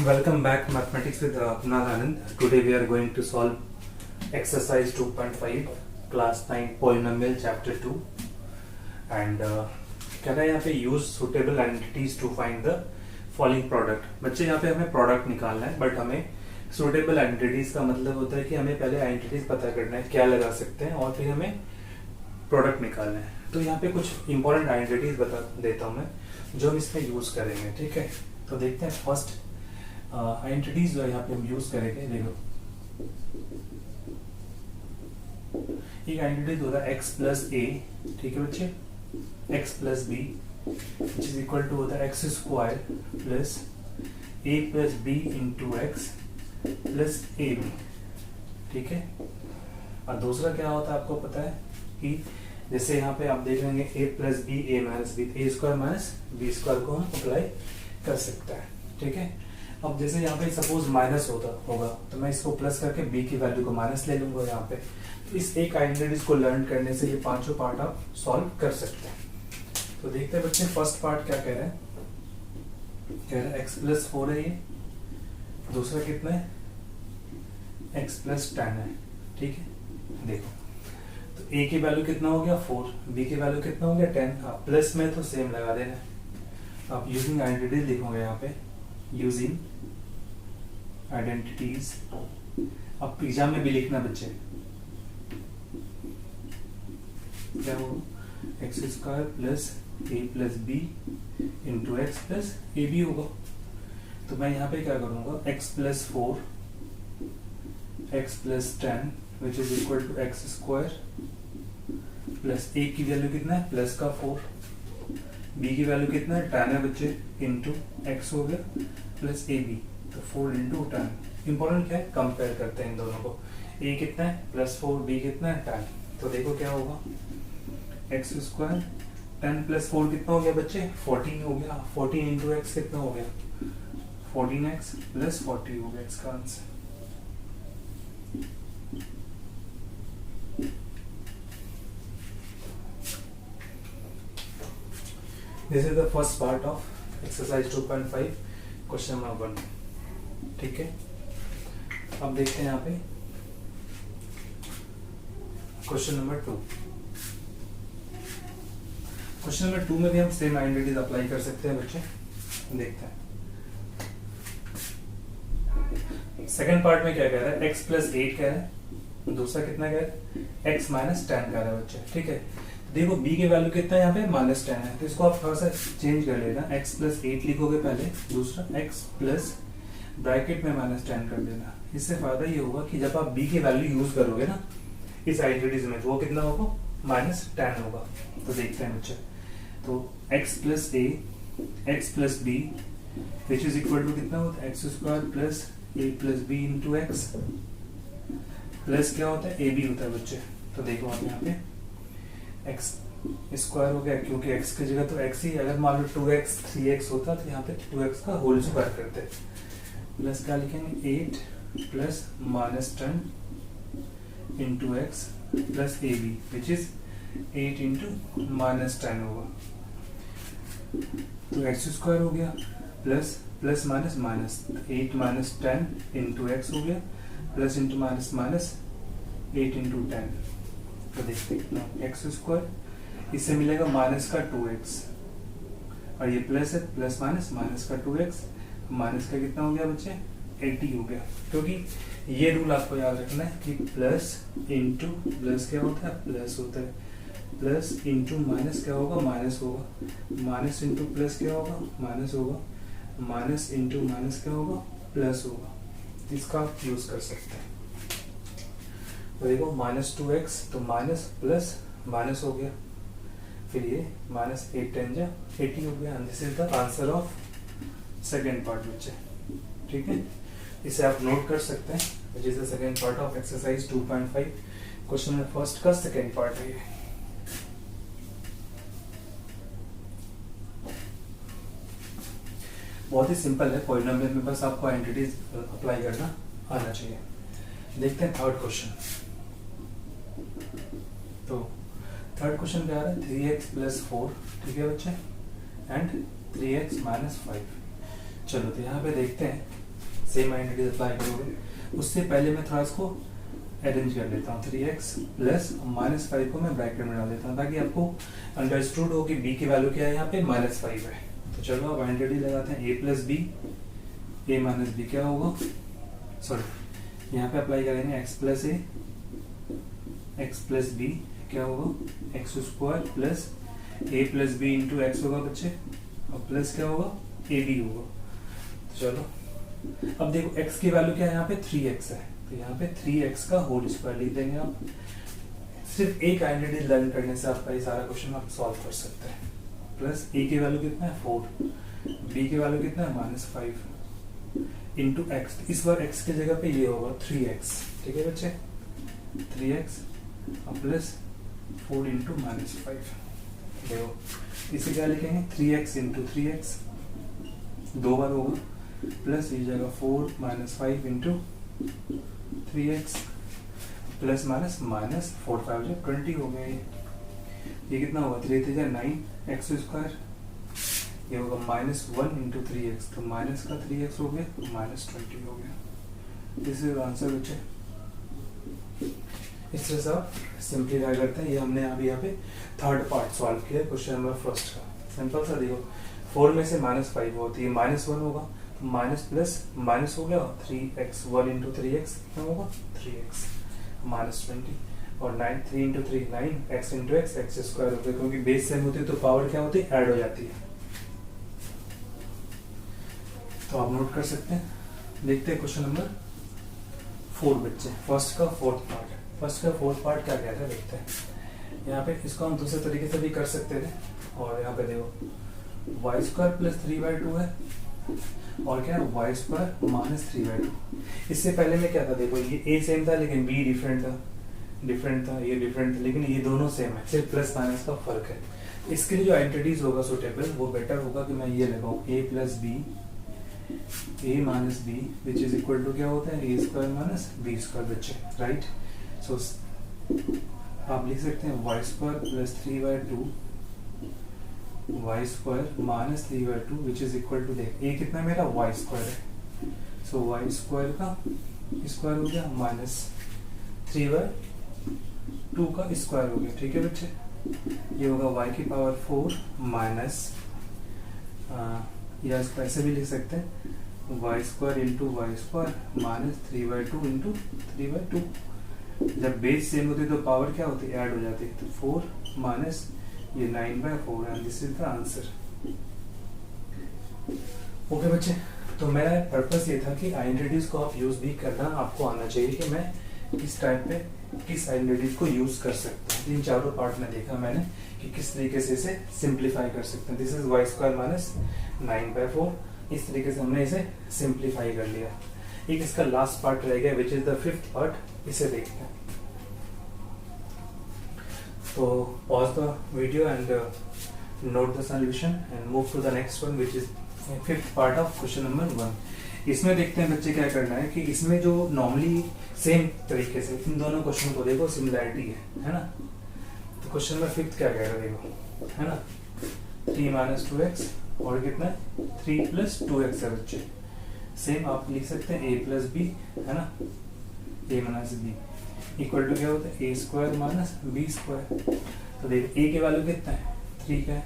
Welcome back Mathematics with Kunal Anand. Today we are going to solve exercise 2.5 class 9 polynomial chapter 2 and कह रहा है यहाँ पे use suitable entities to find the following product. बच्चे यहाँ पे हमें product निकालना है बट हमें suitable entities का मतलब होता है कि हमें पहले entities पता करना है क्या लगा सकते हैं और फिर हमें product निकालना है. तो यहाँ पे कुछ important entities बता देता हूँ मैं जो हम इसमें यूज करेंगे. ठीक है, तो देखते हैं फर्स्ट आइडेंटिटीज जो यहाँ पे हम यूज करेंगे. देखो एक आइडेंटिटी होता है x प्लस ए. ठीक है बच्चे, x plus b which is equal to होता है एक्स स्क्वायर प्लस ए plus B into x plus ए बी. ठीक है, और दूसरा क्या होता है आपको पता है कि जैसे यहाँ पे आप देख लेंगे a plus b a minus b, a square minus b square को हम अप्लाई कर सकते हैं. ठीक है, अब जैसे यहाँ पे सपोज माइनस होगा तो मैं इसको प्लस करके b की वैल्यू को माइनस ले लूंगा यहाँ पे. तो इस एक आइडेंटिटीज को लर्न करने से ये पांचों पार्ट आप सॉल्व कर सकते हैं. तो देखते हैं बच्चे फर्स्ट पार्ट क्या कह रहे हैं. कह रहे हैं x प्लस 4 है ये, दूसरा कितना है x प्लस 10 है. ठीक है, देखो तो a की वैल्यू कितना हो गया 4, b की वैल्यू कितना हो गया 10. हाँ, प्लस में तो सेम लगा देना. आप यूजिंग आइडेंटिटीज लिखोगे यहाँ पे, यूजिंग आइडेंटिटीज. अब पिज्जा में भी लिखना बच्चे, क्या होगा एक्स स्क्वायर प्लस ए plus B into x plus ए बी होगा. तो मैं यहाँ पे क्या करूंगा X plus 4 X plus 10 which is equal to X square plus A की वैल्यू कितना है प्लस का 4, बी की वैल्यू कितना है 10 है बच्चे इंटू एक्स हो गया प्लस ए बी. तो 4 इंटू 10. इंपॉर्टेंट क्या है, कंपेयर करते हैं इन दोनों को. ए कितना है प्लस 4, बी कितना है 10. तो देखो क्या होगा एक्स स्क्वायर 10 प्लस 4 कितना हो गया बच्चे 14 हो गया. 14 इंटू एक्स कितना हो गया 14x प्लस 40 हो गया इसका answer. This is the first part of exercise 2.5 question number 1. ठीक है, अब देखते हैं यहाँ पे क्वेश्चन नंबर 2. क्वेश्चन नंबर 2 में भी हम सेम आइडेंटिटीज अप्लाई कर सकते हैं बच्चे. देखते हैं सेकेंड पार्ट में क्या कह रहा है x प्लस 8 कह रहा है, दूसरा कितना कह रहा है x माइनस 10 कह रहा है बच्चे. ठीक है, देखो b की वैल्यू कितना है यहाँ पे माइनस 10 है, तो इसको आप थोड़ा सा चेंज कर लेना. x प्लस 8 लिखोगे पहले, दूसरा x प्लस ब्रैकेट में माइनस 10 कर देना. इससे फायदा ये होगा कि जब आप b की वैल्यू यूज करोगे ना इस आइडेंटिटीज में तो वो कितना होगा माइनस 10 होगा. तो देखते हैं बच्चे, तो x plus a x plus b which is equal to कितना होता है x square plus a plus B into x plus क्या होता है a b होता है बच्चे. तो देखो आप यहाँ पे x स्क्वायर हो गया क्योंकि x की जगह तो x ही, अगर मान लो 2x 3x होता तो यहाँ पे 2x का होल स्क्वायर करते. प्लस क्या लिखेंगे 8 plus minus 10 into x plus A b which is 8 into minus 10 होगा. तो एक्स स्क्वायर हो गया plus plus minus minus 8 minus 10 into x हो गया plus into minus minus 8 into 10. तो देखते हैं एक्स स्क्वायर, इससे मिलेगा माइनस का 2x और ये प्लस है, प्लस माइनस माइनस का 2x माइनस का कितना हो गया बच्चे 80 हो गया. क्योंकि ये रूल आपको याद रखना है कि प्लस इंटू प्लस क्या होता है प्लस होता है, प्लस इंटू माइनस क्या होगा माइनस होगा, माइनस इंटू प्लस क्या होगा माइनस होगा, माइनस इंटू माइनस क्या होगा प्लस होगा. इसका आप यूज कर सकते हैं. तो देखो माइनस 2x तो माइनस प्लस माइनस हो गया, फिर ये माइनस 8 10 जा 80 हो गया. This is the answer of second part बच्चे. ठीक है, इसे आप नोट कर सकते हैं विच is the second part of exercise 2.5. Question number first का सेकेंड पार्ट है ये. बहुत ही सिंपल है, पॉलिनोमियल में बस आपको आइडेंटिटीज अप्लाई करना आना चाहिए. देखते हैं थर्ड क्वेश्चन. तो थर्ड क्वेश्चन क्या आ रहा है 3x प्लस 4. ठीक है बच्चे, एंड 3x माइनस 5. चलो तो यहाँ पे देखते हैं सेम आइडेंटिटी अप्लाई करोगे। उससे पहले मैं थोड़ा इसको अरेंज कर लेता हूँ। 3x प्लस -5 को मैं ब्रैकेट में डाल देता हूँ ताकि आपको अंडरस्टूड हो कि b की वैल्यू क्या है, यहाँ पे -5 है। तो चलो अब आइडेंटिटी लगाते हैं। a plus b, a minus b क्या होगा, सॉरी यहाँ पे अप्लाई करेंगे x plus a, x plus b क्या होगा, एक्स स्क्वायर प्लस ए प्लस बी इंटू एक्स होगा बच्चे, और प्लस क्या होगा, ए बी होगा। तो चलो अब देखो x की वैल्यू क्या है, यहाँ पे 3x है, तो यहाँ पे 3x का होल स्क्वायर लिख देंगे आप। सिर्फ एक आइडेंटिटी लर्न करने से आपका ये सारा क्वेश्चन आप सॉल्व कर सकते हैं। प्लस a की वैल्यू कितना है 4, b की वैल्यू कितना है -5 इंटू एक्स। इस बार x की जगह पे ये होगा 3x, ठीक है बच्चे, 3x प्लस 4 इंटू -5। देखो इसे क्या लिखेंगे, 3x इंटू 3x 2 बार होगा, प्लस इस जगह 4 -5 इंटू 3x प्लस माइनस 4 5 जो 20 हो गया। ये कितना होगा, 3 3 9 एक्स स्क्वायर, ये होगा -1 इंटू 3x, तो माइनस का 3x हो गया, -20 हो गया। दिस इज आंसर बच्चे। इस तरह से आप सिंप्लीफाई करते हैं। ये हमने अभी यहाँ पे थर्ड पार्ट सॉल्व किया क्वेश्चन नंबर फर्स्ट का। सिंपल सा देखो, 4 में से -5 होती है, -1 होगा, माइनस प्लस माइनस हो गया, 3x 1 इंटू 3x कितना होगा, 3x -20, और 3 into 3 9 x into x square हो गया। क्योंकि बेस सेम होती है तो पावर क्या होती है, ऐड हो जाती है। तो आप नोट कर सकते हैं। देखते हैं क्वेश्चन नंबर 4 बच्चे, फर्स्ट का फोर्थ पार्ट क्या कहता है देखते हैं। यहाँ पे इसको हम दूसरे तरीके से भी कर सकते थे, और यहाँ पे देखो वाई स्क्वायर प्लस 3/2 है, और क्या है वाई स्क्वायर -3/2। इससे पहले में क्या था, देखो ये a सेम था लेकिन b डिफरेंट था, ये डिफरेंट था, लेकिन ये दोनों सेम है, सिर्फ प्लस माइनस का फर्क है। इसके लिए जो आइडेंटिटीज होगा सुटेबल, वो बेटर होगा कि मैं ये लगाऊं a plus b, a minus b which is equal to क्या होता है, a square minus b square बच्चे, राइट। सो आप लिख सकते हैं y square plus 3/2 y square minus 3/2 which is equal to, देख a कितना मेरा वाई स्क्वायर है, सो वाई स्क्वायर का स्क्वायर हो गया माइनस 3/2 का स्क्वायर हो गया, ठीक है बच्चे। ये होगा y की पावर 4 माइनस, या इसको ऐसे भी लिख सकते हैं y square into y square minus 3/2 into 3/2। जब बेस सेम होती है तो पावर क्या होती है, ऐड हो जाती है, तो 4 माइनस ये 9/4 and this is the answer. Okay बच्चे, तो मेरा पर्पस ये था कि आइडेंटिटीज को आप यूज भी करना आपको आना चाहिए कि मैं किस टाइप पे किस आइडेंटिटीज को यूज कर सकता हूँ। इन चारों पार्ट में देखा मैंने कि किस तरीके से इसे सिंप्लीफाई कर सकते हैं। This is y square minus 9/4, इस तरीके से हमने इसे सिंप्लीफाई कर लिया। एक इसका लास्ट पार्ट रह गया which is the fifth part, इसे देखते हैं। तो pause the video and note the solution and move to the next one which is fifth part of question number 1। इसमें देखते हैं बच्चे क्या करना है कि इसमें जो नॉर्मली सेम तरीके से इन दोनों क्वेश्चन को देखो, सिमिलैरिटी है ना। तो क्वेश्चन नंबर फिफ्थ क्या कह रहा है देखो, है ना, 3 - 2x और कितना है 3 + 2x है बच्चे। सेम आप लिख सकते हैं a + b, है ना, a - b इक्वल टू क्या होता है, a square minus b square. तो देखो a की वैल्यू कितना है 3 का है,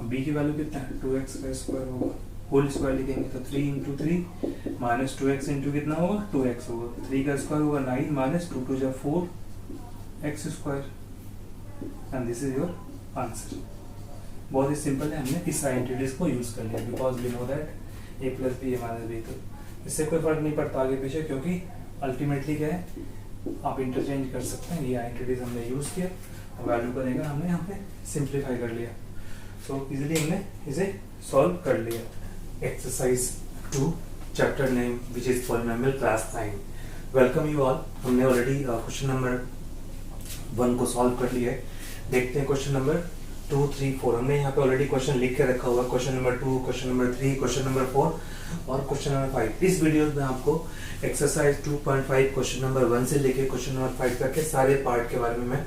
b की वैल्यू कितना है 2x का स्क्वायर होगा, होल स्क्वायर लिखेंगे तो 3 इंटू 3 माइनस 2x इंटू कितना होगा 2x होगा, 3 का स्क्वायर होगा 9 माइनस 2 2 जा 4 x square and this is your answer. बहुत ही सिंपल है, हमने इस आइडेंटिटीज को यूज कर लिया because we know that a + b a - b। तो इससे कोई फर्क नहीं पड़ता आगे पीछे, क्योंकि अल्टीमेटली क्या है आप इंटरचेंज कर सकते हैं। ये आइडेंटिटीज हमने यूज किया, वैल्यू को लेकर हमने यहाँ पे सिंप्लीफाई कर लिया, सो इजिली हमने इसे सॉल्व कर लिया। Exercise 2 chapter name which is polynomial class 9। Welcome you all. हमने ऑलरेडी क्वेश्चन नंबर 1 को सॉल्व कर लिया है। देखते हैं क्वेश्चन नंबर 2 3 4। हमने यहाँ पे ऑलरेडी क्वेश्चन लिख के रखा हुआ, question number 2, question number 3, question number 4 और क्वेश्चन नंबर 5। इस वीडियो में आपको एक्सरसाइज 2.5 क्वेश्चन नंबर 1 से लेके क्वेश्चन नंबर 5 तक के सारे पार्ट के बारे में मैं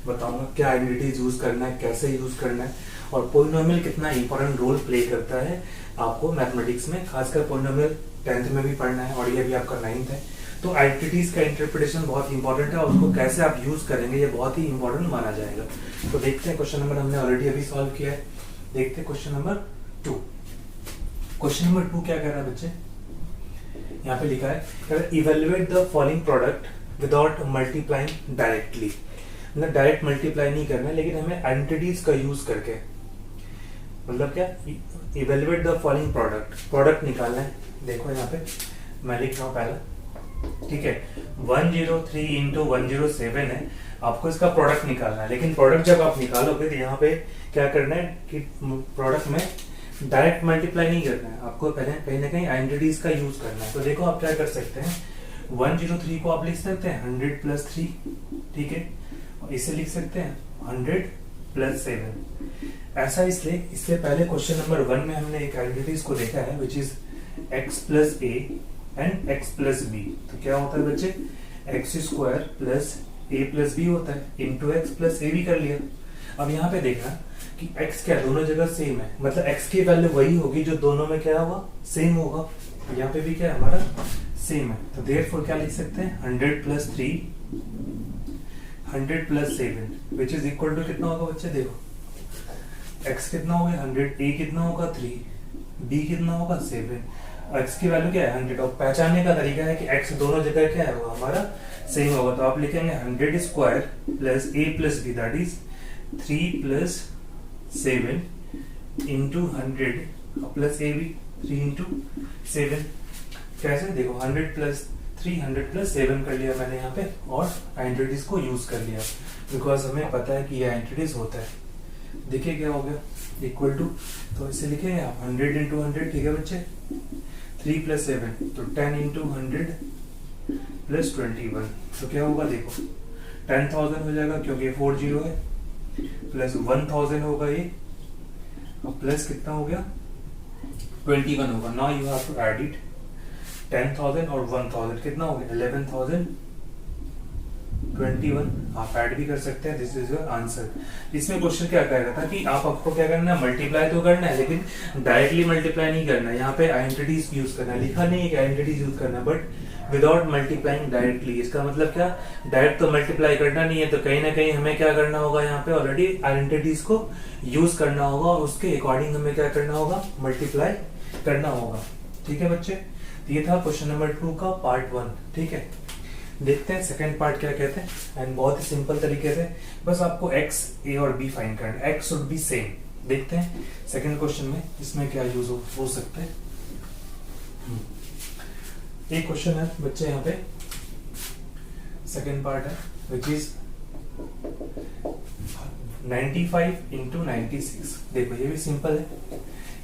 बताऊंगा, क्या आइडेंटिटीज यूज करना है, कैसे यूज करना है और पॉलिनोमियल कितना इंपॉर्टेंट रोल प्ले करता है आपको मैथमेटिक्स में, खासकर पॉलिनोमियल 10th में भी पढ़ना है और ये भी आपका 9th है। तो आइडेंटिटीज का इंटरप्रिटेशन बहुत इंपॉर्टेंट है और उसको कैसे आप यूज करेंगे ये बहुत ही इंपॉर्टेंट माना जाएगा। तो देखते हैं क्वेश्चन नंबर हमने ऑलरेडी अभी सॉल्व किया है। देखते हैं क्वेश्चन नंबर 2। क्वेश्चन नंबर 2 क्या कह रहा है बच्चे, यहाँ पे लिखा है evaluate the following product without multiplying directly. मतलब डायरेक्ट मल्टीप्लाई नहीं करना है लेकिन हमें आइडेंटिटीज का यूज करके, मतलब क्या, इवेल्युएट द फॉलोइंग प्रोडक्ट निकालना है। देखो यहाँ पे मैं लिख रहा हूँ पहला, ठीक है, 103 इंटू 107 है, आपको इसका प्रोडक्ट निकालना है। लेकिन प्रोडक्ट जब आप निकालोगे तो यहाँ पे क्या करना है कि प्रोडक्ट में डायरेक्ट मल्टीप्लाई नहीं करना है, आपको पहले कहीं ना कहीं आइडेंटिटीज का यूज करना है। तो देखो आप क्या कर सकते हैं, 103 को आप लिख सकते हैं 100 प्लस 3, ठीक है, और इसे लिख सकते हैं 100 प्लस 7। ऐसा इसलिए, इससे पहले क्वेश्चन नंबर 1 में हमने एक आइडेंटिटीज को देखा है which is x plus a and x plus b. तो क्या होता है बच्चे, एक्स स्क्वायर प्लस ए प्लस बी होता है, इंटू एक्स प्लस ए भी कर लिया। अब यहाँ पे देखना कि x क्या दोनों जगह सेम है, मतलब x की वैल्यू वही होगी जो दोनों में क्या होगा, सेम होगा। तो यहाँ पे भी क्या हमारा सेम है, तो देयरफॉर क्या लिख सकते हैं 100 plus 3 100 plus 7 which is equal to कितना होगा बच्चे, देखो x कितना हो गया 100, a कितना होगा 3, b कितना होगा 7, x की वैल्यू क्या है 100। और पहचानने का तरीका है कि x दोनों जगह क्या है हमारा सेम होगा। तो आप लिखेंगे 100 square plus a plus b that is 3 plus 7 into 100 plus A b 3 into 7। कैसे, देखो 100 प्लस 3 100 प्लस 7 कर लिया मैंने यहाँ पे और आइडेंटिटीज को यूज कर लिया बिकॉज हमें पता है कि ये आइडेंटिटीज होता है। देखिए क्या हो गया, इक्वल टू, तो इसे लिखेंगे आप 100 इंटू 100, ठीक है बच्चे, 3 प्लस 7 तो 10 इंटू 100 प्लस 21। तो क्या होगा देखो 10,000 हो जाएगा क्योंकि 40 है, प्लस 1000 होगा ये, और प्लस कितना हो गया 21 होगा। Now you have to add it, 10,000 और 1000 कितना हो गया 11,021। आप ऐड भी कर सकते हैं, दिस इज योर आंसर। इसमें क्वेश्चन क्या कह रहा था कि आपको क्या करना है, मल्टीप्लाई तो करना है लेकिन डायरेक्टली मल्टीप्लाई नहीं करना है। यहाँ पे आइडेंटिटीज यूज करना है, लिखा नहीं है कि आइडेंटिटीज यूज करना है, बट विदाउट मल्टीप्लाइंग डायरेक्टली। इसका मतलब क्या, डायरेक्ट तो मल्टीप्लाई करना नहीं है, तो कहीं ना कहीं हमें क्या करना होगा, यहाँ पे ऑलरेडी आइडेंटिटीज को यूज करना होगा और उसके अकॉर्डिंग हमें क्या करना होगा, मल्टीप्लाई करना होगा। ठीक है बच्चे, ये था क्वेश्चन नंबर 2 का पार्ट 1। ठीक है, देखते हैं सेकंड पार्ट क्या कहते हैं। एंड बहुत ही सिंपल तरीके से बस आपको x, a और b फाइंड करना है, x शुड बी सेम। देखते हैं सेकंड क्वेश्चन में इसमें क्या यूज हो सकता है। एक क्वेश्चन है बच्चे यहाँ पे, सेकंड पार्ट है विच इज 95 इंटू 96। देखो ये भी सिंपल है,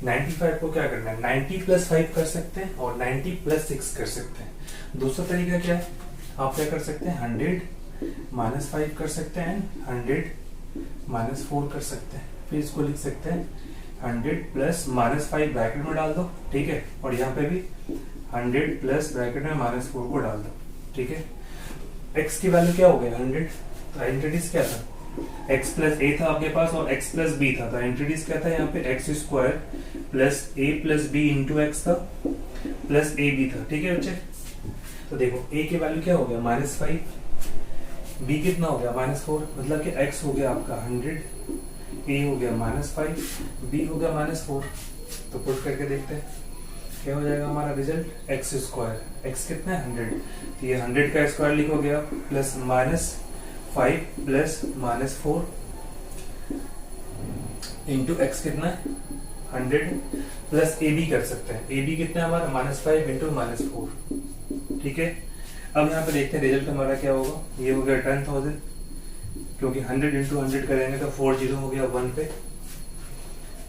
95 को क्या करना है, 90 प्लस 5 कर सकते हैं और 90 प्लस 6 कर सकते हैं। दूसरा तरीका क्या है, आप क्या कर सकते हैं 100 माइनस 5 कर सकते हैं, 100 माइनस 4 कर सकते हैं। फिर इसको लिख सकते हैं 100 प्लस माइनस 5 ब्रैकेट में डाल दो, ठीक है, और यहाँ पे भी 100 प्लस ब्रैकेट में माइनस 4 को डाल दो, ठीक है। x की वैल्यू क्या हो गया 100, तो आइडेंटिटीज क्या था, x प्लस a था आपके पास और x प्लस b था, तो आइडेंटिटीज क्या था यहाँ पे x square plus a plus b into x था प्लस a b था। ठीक है बच्चे, तो देखो a की वैल्यू क्या हो गया -5, b कितना हो गया -4, मतलब कि x हो गया आपका 100, a हो गया -5, b हो गया -4। तो पुट करके देखते हैं क्या हो जाएगा हमारा रिजल्ट, x स्क्वायर, x कितना है 100, तो ये 100 का स्क्वायर लिखोगे आप प्लस -5 प्लस -4 इंटू एक्स कितना है 100 प्लस ए बी कर सकते हैं, ए बी कितना है हमारा -5 इंटू -4। ठीक है, अब यहाँ पे देखते हैं रिजल्ट हमारा क्या होगा। ये हो गया 10,000 क्योंकि 100 इंटू 100 करेंगे तो 40 हो गया 1 पे,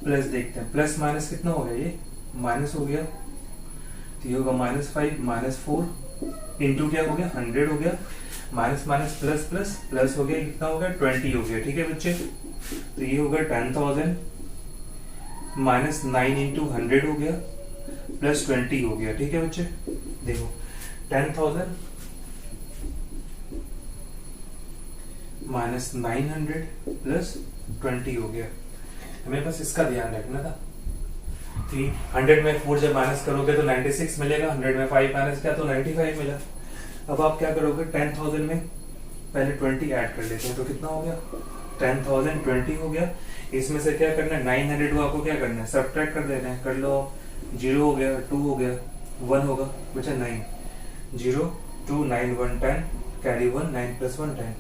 प्लस देखते हैं प्लस माइनस कितना हो गया, ये माइनस हो गया, तो ये होगा -5 -4 इंटू क्या हो गया 100 हो गया, minus minus plus plus plus हो गया, कितना हो गया 20 हो गया। ठीक है बच्चे, तो ये होगा 10,000 माइनस 9 इंटू 100 हो गया प्लस 20 हो गया। ठीक है बच्चे, देखो 10,000 माइनस 900 प्लस 20 हो गया। हमें बस इसका ध्यान रखना था, 100 में 4 जब माइनस करोगे तो 96 मिलेगा, 100 में 5 माइनस किया तो 95 मिला। अब आप क्या करोगे, 10,000 में पहले 20 ऐड कर लेते हैं तो कितना हो गया, 10,000 20 हो गया। इसमें से क्या करना है, 900 को आपको क्या करना है, सब्ट्रैक्ट कर देना है, कर लो। 0 हो गया, 2 हो गया, 1 होगा, बचा 9। 0 2 9 1 10 कैरी 1 9 प्लस 1 10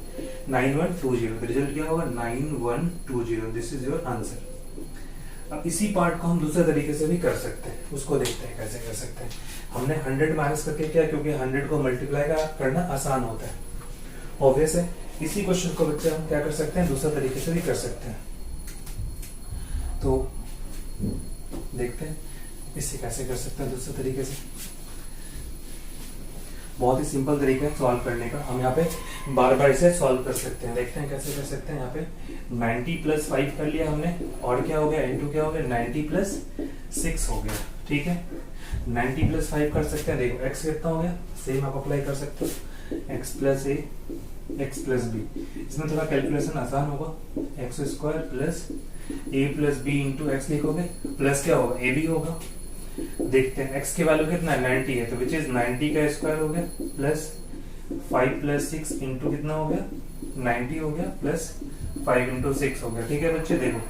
9120। तो रिजल्ट क्या होगा 9120। This is your answer. अब इसी पार्ट को हम दूसरे तरीके से भी कर सकते हैं, उसको देखते हैं कैसे कर सकते हैं। हमने 100 माइनस करके क्या, क्योंकि 100 को मल्टीप्लाई करना आसान होता है, ऑब्वियस है। इसी क्वेश्चन को बच्चे हम क्या कर सकते हैं, दूसरे तरीके से भी कर सकते हैं। तो देखते हैं इसे कैसे कर सकते हैं दूसरे तरीके से। बहुत ही सिंपल तरीका है सॉल्व करने का, हम यहाँ पे बार बार इसे सॉल्व कर सकते हैं। देखते हैं कैसे कर सकते हैं। यहाँ पे 90 प्लस 5 कर लिया हमने, और क्या हो गया, इनटू क्या हो गया, 90 प्लस 6 हो गया। ठीक है, 90 प्लस 5 कर सकते हैं। देखो x कितना हो गया, सेम आप अप्लाई कर सकते हो, x प्लस ए एक्स प्लस बी। इसमें थोड़ा कैलकुलेशन आसान होगा, एक्स स्क्वायर प्लस ए प्लस बी इंटू एक्स लिखोगे, प्लस क्या होगा, ए बी होगा। देखते हैं x की वैल्यू कितना है, 90 है, तो विच इज 90 का स्क्वायर हो गया, प्लस 5 प्लस 6 इंटू कितना हो गया, 90 हो गया, प्लस 5 इंटू 6 हो गया। ठीक है बच्चे, देखो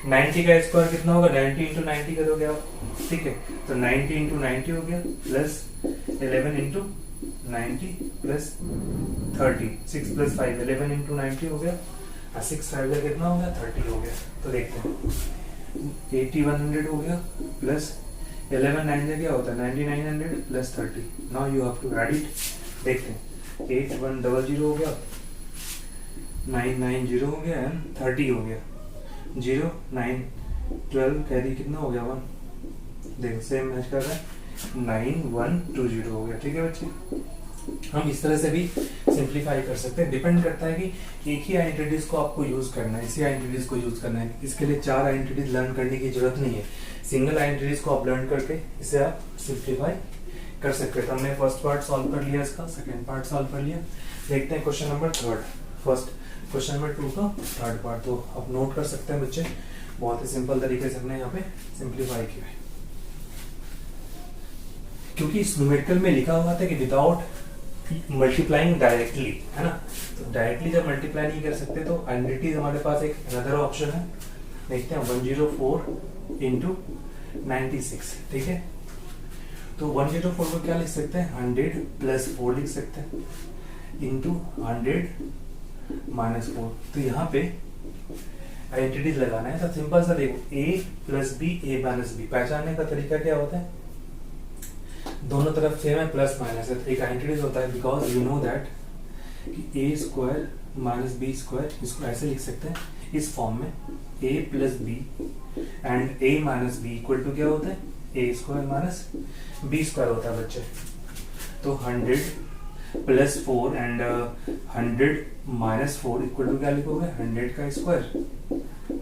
90 का स्क्वायर कितना होगा, 90 इंटू 90 करोगे आप। ठीक है, तो 90 इंटू 90 हो गया, plus 11 into 90 plus 30, 6 plus 5 11 into 90 हो गया, 6 5 का कितना हो गया, 30 हो गया। तो देखते हैं 8100 हो गया, प्लस 11 9 क्या होता है, 9900 प्लस 30। Now you have to add it. देखते हैं 8100 हो गया, 990 हो गया एंड 30 हो गया, 0 9 12 कैरी कितना हो गया, 1। देखो सेम मैच कर रहा है, 9120 हो गया। ठीक है बच्चे, हम इस तरह से भी सिंप्लीफाई कर सकते हैं। डिपेंड करता है कि एक ही आइडेंटिटीज को आपको यूज करना है, इसी आइडेंटिटीज को यूज करना है। इसके लिए 4 आइडेंटिटीज लर्न करने की जरूरत नहीं है, सिंगल आइडेंटिटीज को आप लर्न करके इसे आप सिंप्लीफाई कर सकते हैं। तो हमने फर्स्ट पार्ट सॉल्व कर लिया, इसका सेकंड पार्ट सॉल्व कर लिया। देखते हैं question number 3, first question number 2 का थर्ड पार्ट। तो आप नोट कर सकते हैं बच्चे, बहुत ही सिंपल तरीके से हमने यहाँ पे सिंप्लीफाई किया है, क्योंकि इस न्यूमेरिकल में लिखा हुआ था कि विदाउट मल्टीप्लाइंग डायरेक्टली, है ना। तो डायरेक्टली जब मल्टीप्लाई नहीं कर सकते तो आइडेंटिटीज हमारे पास एक अनदर ऑप्शन है। देखते हैं 104 इंटू 96। ठीक है, तो 104 को क्या लिख सकते हैं, 100 प्लस 4 लिख सकते हैं, इंटू 100 माइनस 4। तो यहाँ पे आइडेंटिटीज लगाना है। तो सिंपल सा देखो, a plus b, a minus b. पहचानने का तरीका क्या होता है, दोनों तरफ सेम है, प्लस माइनस है, तो एक आइडेंटिटीज होता है। बिकॉज यू नो दैट कि a square minus b square, इसको ऐसे लिख सकते हैं इस फॉर्म में, a plus b and a minus b equal to क्या होता है, a square minus b square होता है बच्चे। तो 100 plus 4 and 100 minus 4 equal to क्या लिखोगे, 100 का स्क्वायर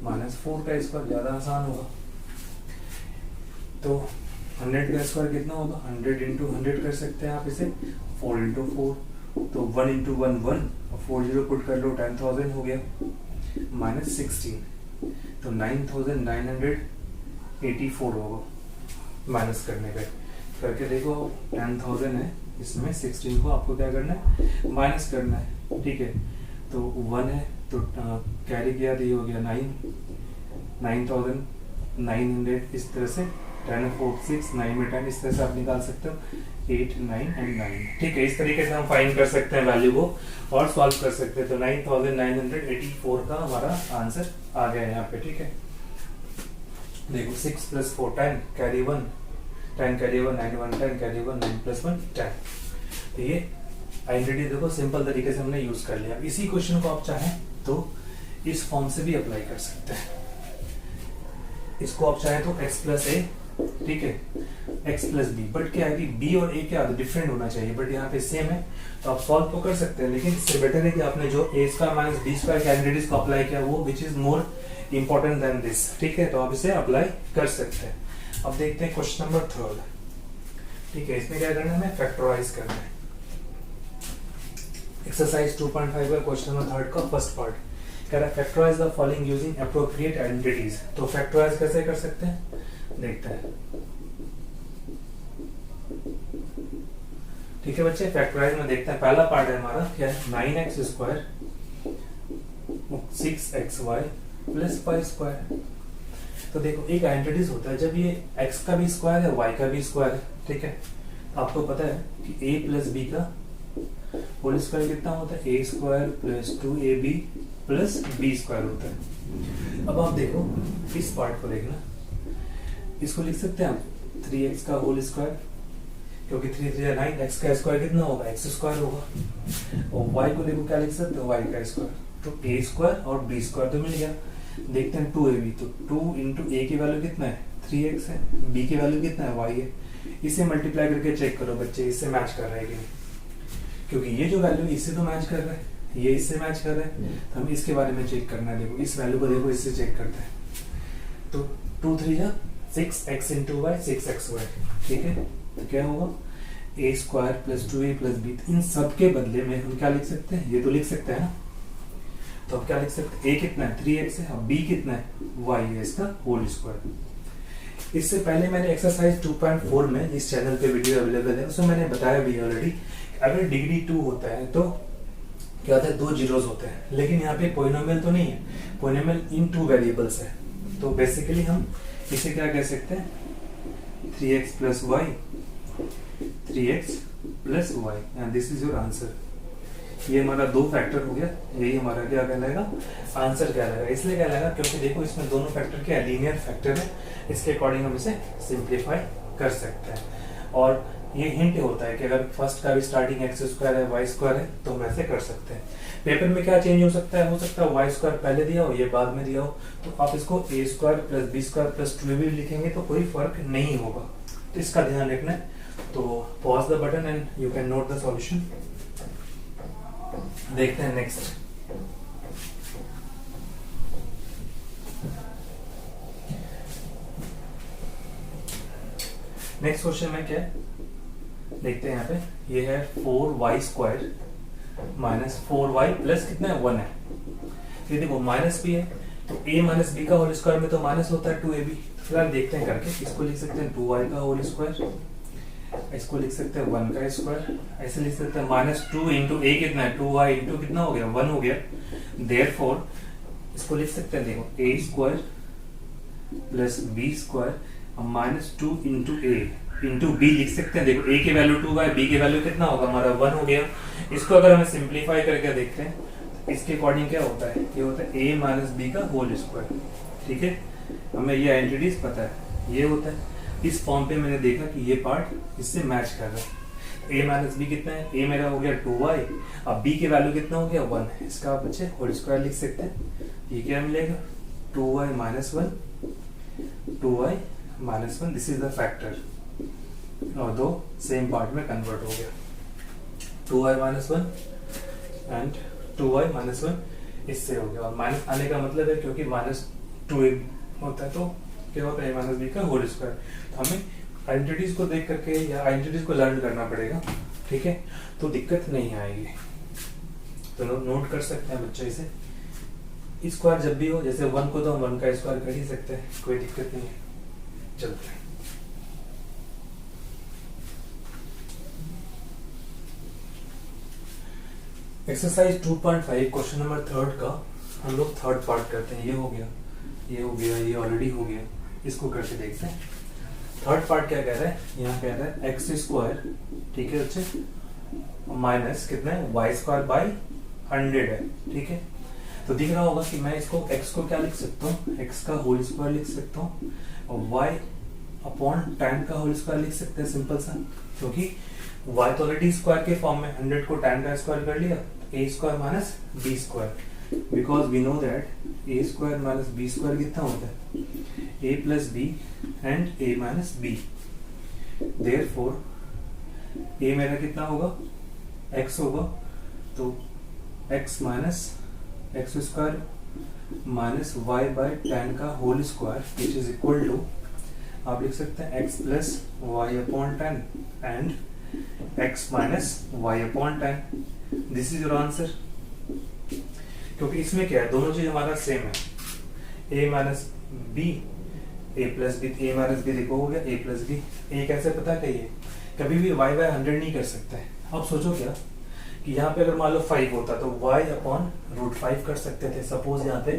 माइनस 4 का स्क्वायर, ज्यादा आसान होगा। तो 100 का स्क्वायर कितना होगा, 100 इंटू 100 कर सकते हैं आप इसे, 4 इंटू 4, तो 1 इंटू 1 1, और 40 पुट कर लो, 10,000 हो गया, माइनस 16, तो 9,984 होगा माइनस करने पे। करके देखो 10,000 है, इसमें 16 को आपको क्या करना है, माइनस करना है। ठीक है, तो 1 है तो कैरी किया, तो ये हो गया 9,900। इस तरह से 10 4 6 9 में 10, इस तरह से आप निकाल सकते हो 8 9 एंड 9। ठीक है, इस तरीके से हम फाइंड कर सकते हैं वैल्यू को और सॉल्व कर सकते हैं। तो 9,984 का हमारा आंसर आ गया यहाँ पे। ठीक है, देखो 6 plus 4 10 carry 1, 10 carry 1 9 1 10 carry 1 9 plus 1 10। तो ये आइडेंटिटी देखो सिंपल तरीके से हमने यूज कर लिया। इसी क्वेश्चन को आप चाहें तो इस फॉर्म से भी अप्लाई कर सकते हैं। इसको आप चाहें तो x प्लस ए, ठीक है, x प्लस बी, बट क्या है कि b और a क्या डिफरेंट होना चाहिए, बट यहाँ पे सेम है, तो आप सॉल्व तो कर सकते हैं। लेकिन इससे बेटर है कि आपने जो a square minus b square candidates को अप्लाई किया वो which is more important than this. ठीक है, तो आप इसे अप्लाई कर सकते हैं। अब देखते हैं क्वेश्चन नंबर 3। ठीक है, इसमें क्या करना है, हमें फैक्टराइज करना है। एक्सरसाइज 2.5 का क्वेश्चन नंबर 3 का फर्स्ट पार्ट कह रहा है factorise the following using appropriate identities. तो फैक्टराइज कैसे कर सकते हैं, देखते हैं। ठीक है बच्चे, फैक्टराइज में देखते हैं। पहला पार्ट है हमारा क्या है, 9x square 6xy plus 5 square. तो देखो एक आइडेंटिटीज होता है जब ये x का भी स्क्वायर है y का भी स्क्वायर है, ठीक है। आपको पता है कि a प्लस बी का होल स्क्वायर कितना होता है, a square plus 2ab plus b square होता है। अब आप देखो इस पार्ट को देखना, इसको लिख सकते हैं हम 3x का होल स्क्वायर, क्योंकि 3 3 9, x का स्क्वायर कितना होगा, x स्क्वायर होगा। और y को देखो क्या लिख सकते हो, y का स्क्वायर। तो a स्क्वायर और b स्क्वायर तो मिल गया। देखते हैं 2ab, तो 2 इंटू a की वैल्यू कितना है, 3x है, b की वैल्यू कितना है, y है। इसे मल्टीप्लाई करके चेक करो बच्चे, इससे मैच कर रहा है कि नहीं, क्योंकि ये जो वैल्यू इससे तो मैच कर रहा है, ये इससे मैच कर रहा है, तो हम इसके बारे में चेक करना है। देखो इस वैल्यू को देखो, इससे चेक करते हैं। तो 2 3 जा 6x इंटू वाई 6xy, ठीक है। तो क्या होगा, a square plus 2a plus b। इन सब के बदले में हम क्या लिख सकते हैं, ये तो लिख सकते हैं ना। तो अब क्या लिख सकते हैं, a कितना है 3x है, अब b कितना है, y है, इसका होल स्क्वायर। इससे पहले मैंने एक्सरसाइज 2.4 में इस चैनल पे वीडियो अवेलेबल है, उसमें मैंने बताया भी ऑलरेडी, अगर डिग्री 2 होता है तो क्या होता है, 2 जीरोस होते हैं। लेकिन यहाँ पे पोलिनोमियल तो नहीं है, पोलिनोमियल इन 2 वेरिएबल्स है। तो बेसिकली हम इसे क्या कह सकते हैं, 3x plus y, 3x plus y, and this is your answer. ये हमारा 2 फैक्टर हो गया, यही हमारा क्या कहलाएगा, आंसर कहलाएगा। इसलिए कहलाएगा क्योंकि देखो इसमें दोनों फैक्टर क्या है, लीनियर फैक्टर है, इसके अकॉर्डिंग हम इसे सिंप्लीफाई कर सकते हैं। और ये हिंट होता है कि अगर फर्स्ट का भी स्टार्टिंग एक्स स्क्वायर है, वाई स्क्वायर है, तो हम ऐसे कर सकते हैं। पेपर में क्या चेंज हो सकता है वाई स्क्वायर पहले दिया हो, ये बाद में दिया हो, तो आप इसको A square plus B square plus 2ab लिखेंगे तो कोई फर्क नहीं होगा। तो इसका ध्यान रखना है। तो pause the button and you can note the solution. देखते हैं नेक्स्ट। नेक्स्ट क्वेश्चन में क्या है, देखते हैं यहाँ पे। ये है 4y square minus 4y plus कितना है, 1 है। ये देखो माइनस भी है, तो a माइनस बी का होल स्क्वायर में तो माइनस होता है 2ab। फिलहाल देखते हैं करके। इसको लिख सकते हैं 2y का होल स्क्वायर, इसको लिख सकते हैं 1 का स्क्वायर, ऐसे लिख सकते हैं माइनस 2 इंटू a कितना है, 2y इंटू कितना हो गया, 1 हो गया। देयरफॉर इसको लिख सकते हैं, देखो a square plus b square minus 2 into a into b लिख सकते हैं। देखो a की वैल्यू 2 है, b की वैल्यू कितना होगा, हमारा 1 हो गया। इसको अगर हमें सिंप्लीफाई करके देखते हैं, इसके अकॉर्डिंग क्या होता है, ये होता है a माइनस बी का होल स्क्वायर, ठीक है। हमें ये आइडेंटिटीज पता है, ये होता है। इस फॉर्म पे मैंने देखा कि ये पार्ट इससे मैच कर रहा है। a माइनस बी कितना है, a मेरा हो गया 2y, अब b की वैल्यू कितना हो गया, 1। इसका आप बच्चे होल स्क्वायर लिख सकते हैं। ये क्या मिलेगा, 2y minus 1, 2y minus 1, this is the factor. और दो सेम पार्ट में कन्वर्ट हो गया, 2y minus 1 and 2y minus 1 इससे हो गया। और माइनस आने का मतलब है क्योंकि माइनस 2a होता है तो क्या होता है, a माइनस बी का होल स्क्वायर। तो हमें आइडेंटिटीज को देख करके या आइडेंटिटीज को लर्न करना पड़ेगा, ठीक है, तो दिक्कत नहीं आएगी। तो नोट कर सकते हैं बच्चे इसे। स्क्वायर जब भी हो, जैसे 1 को तो हम 1 का स्क्वायर कर ही सकते हैं, कोई दिक्कत नहीं है। चलते हैं। एक्सरसाइज 2.5 क्वेश्चन नंबर 3 का हम लोग थर्ड पार्ट करते हैं। ये हो गया, ये हो गया, ये ऑलरेडी हो गया। इसको करके देखते हैं। थर्ड पार्ट क्या कह रहा है, यहाँ कह रहा है एक्स स्क्वायर, ठीक है बच्चे, माइनस कितना है, वाई स्क्वायर बाई 100 है, ठीक है। तो दिख रहा होगा कि मैं इसको x को क्या लिख सकता हूँ, x का होल स्क्वायर लिख सकता हूँ, और y अपॉन tan का होल स्क्वायर लिख सकते हैं, सिंपल सा। क्योंकि y तो ऑलरेडी स्क्वायर के फॉर्म में, 100 को tan का स्क्वायर कर लिया, a square minus b square, because we know that a square minus b square कितना होता है, a plus b and a minus b। Therefore a मेरा कितना होगा, x होगा, तो x minus x square minus y by tan का whole square which is equal to, आप लिख सकते हैं x plus y upon tan and x minus y upon tan। This is your answer. क्योंकि इसमें क्या है, दोनों चीज हमारा सेम है, a minus b a plus b, a minus b देखो हो गया ए प्लस बी। ए कैसे पता करिए, कभी भी वाई बाय 100 नहीं कर सकते हैं। अब सोचो क्या कि यहाँ पे अगर मान लो 5 होता तो y अपॉन रूट 5 कर सकते थे। सपोज यहाँ पे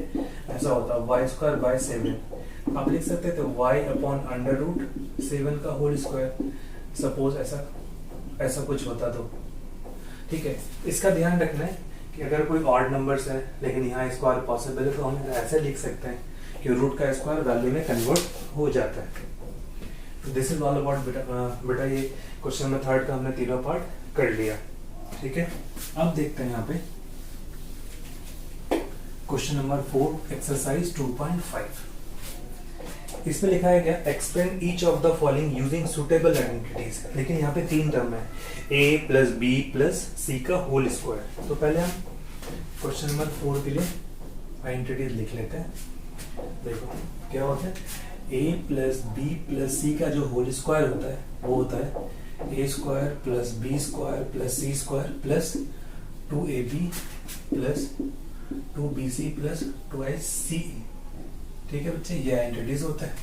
ऐसा होता वाई स्क्वायर बाय 7, आप लिख सकते थे y अपॉन अंडर रूट 7 का होल स्क्वायर। सपोज ऐसा कुछ होता तो ठीक है। इसका ध्यान रखना है कि अगर कोई ऑड नंबर्स है लेकिन यहाँ स्क्वायर पॉसिबल है तो हम ऐसे लिख सकते हैं कि रूट का स्क्वायर वैल्यू में कन्वर्ट हो जाता है। दिस इज ऑल अबाउट बेटा ये क्वेश्चन नंबर 3 का हमने तीनों पार्ट कर लिया। ठीक है, अब देखते हैं यहाँ पे क्वेश्चन नंबर 4 एक्सरसाइज 2.5। इसमें लिखा है क्या, expand each of the following using suitable identities. लेकिन यहाँ पे 3 टर्म है, a प्लस बी प्लस सी का होल स्क्वायर। तो पहले हम क्वेश्चन नंबर 4 के लिए आइडेंटिटीज लिख लेते हैं। देखो क्या होता है, a प्लस बी प्लस सी का जो होल स्क्वायर होता है वो होता है A square plus B square plus C square plus 2ab plus 2bc plus 2ac। ठीक है बच्चे, ये आइडेंटिटीज होता है।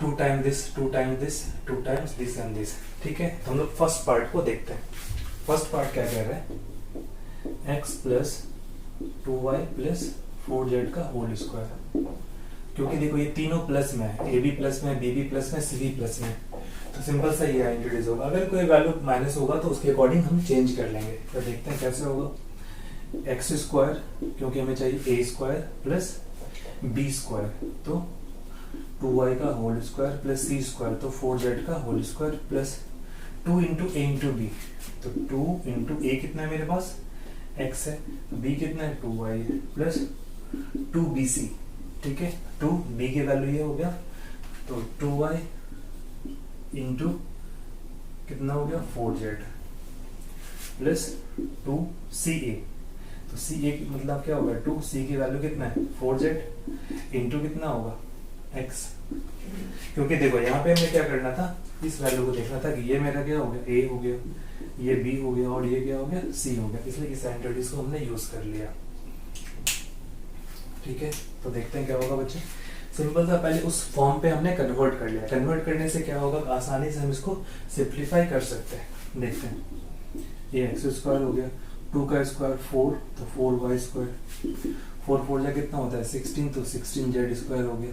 2 time this 2 time this 2 times this and this. ठीक है, तो हम लोग फर्स्ट पार्ट को देखते हैं। फर्स्ट पार्ट क्या कह रहा है, x plus 2y plus 4z का होल स्क्वायर। क्योंकि देखो ये तीनों प्लस में है, ए बी प्लस में, बी बी प्लस में, सी बी प्लस में, तो सिंपल सा ये आइडेंटिटीज होगा। अगर कोई वैल्यू माइनस होगा तो उसके अकॉर्डिंग हम चेंज कर लेंगे। तो देखते हैं कैसे होगा। एक्स स्क्वायर क्योंकि हमें चाहिए ए स्क्वायर प्लस बी स्क्वायर, तो 2y का होल स्क्वायर प्लस सी स्क्वायर, तो 4z का होल स्क्वायर प्लस 2 इंटू ए इंटू बी। तो 2 इंटू ए कितना है मेरे पास, x है, b कितना है 2y है, प्लस 2bc। ठीक है, 2b की वैल्यू ये हो गया, तो 2y इंटू कितना हो गया 4z प्लस 2ca। तो ca मतलब क्या होगा 2c की वैल्यू कितना है 4z इंटू कितना होगा x। क्योंकि देखो यहाँ पे हमें क्या करना था, इस वैल्यू को देखना था कि ये मेरा क्या हो गया a हो गया, ये b हो गया और ये क्या हो गया c हो गया, इसलिए इस आइडेंटिटीज को हमने यूज कर लिया। ठीक है, तो देखते हैं क्या होगा बच्चे। सिंपल सा पहले उस फॉर्म पे हमने कन्वर्ट कर लिया। कन्वर्ट करने से क्या होगा, आसानी से हम इसको सिंप्लीफाई कर सकते हैं। देखते हैं, ये एक्स स्क्वायर हो गया, 2 का स्क्वायर 4 तो 4y स्क्वायर, 4 4 जा कितना होता है 16, तो 16z स्क्वायर हो गया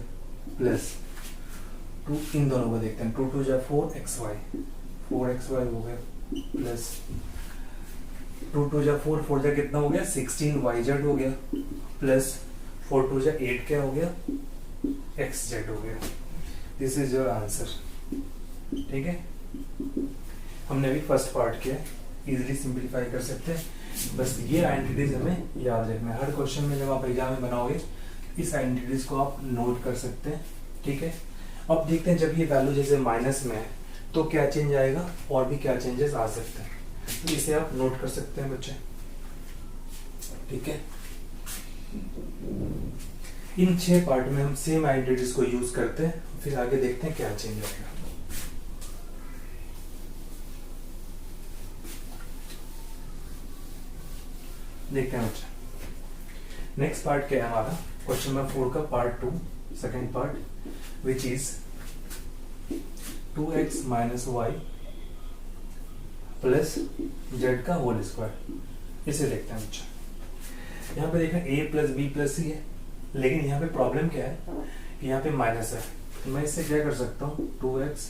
प्लस 2, इन दोनों को देखते हैं, 2 2 जा 4xy, 4xy हो गया प्लस 2 2 जा 4 4 जा कितना हो गया 16yz हो गया प्लस 4 2 जा 8 क्या हो गया xz हो गया। This is your answer. ठीक है, हमने अभी फर्स्ट पार्ट किया, इजीली सिंपलीफाई कर सकते हैं। बस ये आइडेंटिटीज हमें याद रखना है। हर क्वेश्चन में जब आप एग्जाम में बनाओगे इस आइडेंटिटीज को आप नोट कर सकते हैं। ठीक है, अब देखते हैं जब ये वैल्यू जैसे माइनस में है तो क्या चेंज आएगा और भी क्या चेंजेस आ सकते हैं, तो इसे आप नोट कर सकते हैं बच्चे। ठीक है, इन 6 पार्ट में हम सेम आइडेंटिटीज को यूज करते हैं, फिर आगे देखते हैं क्या चेंज आएगा। देखते हैं बच्चे, नेक्स्ट पार्ट क्या है हमारा, क्वेश्चन नंबर 4 का part 2 second part, which is 2x minus y plus z का होल स्क्वायर। इसे देखते हैं बच्चे। यहाँ पे देखना a plus B plus c है, लेकिन यहाँ पे प्रॉब्लम क्या है कि यहाँ पे माइनस है, तो मैं इससे क्या कर सकता हूँ 2x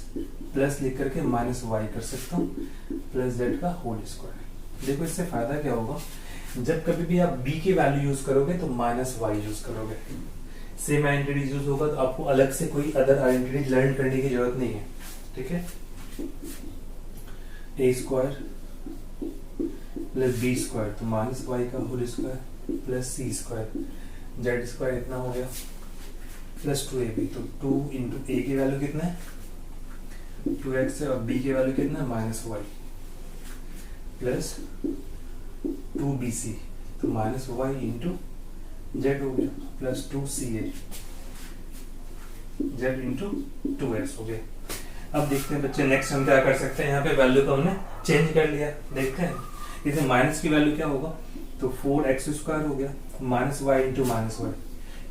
प्लस लिख करके माइनस वाई कर सकता हूँ प्लस जेड का होल स्क्वायर। देखो इससे फायदा क्या होगा, जब कभी भी आप b की वैल्यू यूज करोगे तो माइनस वाई यूज करोगे। सेम आइडेंटिटी यूज होगा तो आपको अलग से कोई अदर आइडेंटिटी लर्न करने की जरूरत नहीं है। ठीक है, A square plus B square तो माइनस वाई का होल स्क्वायर प्लस सी स्क्वायर, जेड स्क्वायर इतना हो गया प्लस 2ab, तो 2 इंटू ए की वैल्यू कितना है 2x है और b की वैल्यू कितना है माइनस वाई प्लस 2bc, तो माइनस वाई इंटू जेड हो गया plus 2ca, Z into 2s हो गया। अब देखते हैं बच्चे नेक्स्ट हम क्या कर सकते हैं, यहाँ पे वैल्यू को हमने चेंज कर लिया। देखते हैं इसे माइनस की वैल्यू क्या होगा, तो 4x स्क्वायर हो गया minus y into minus y.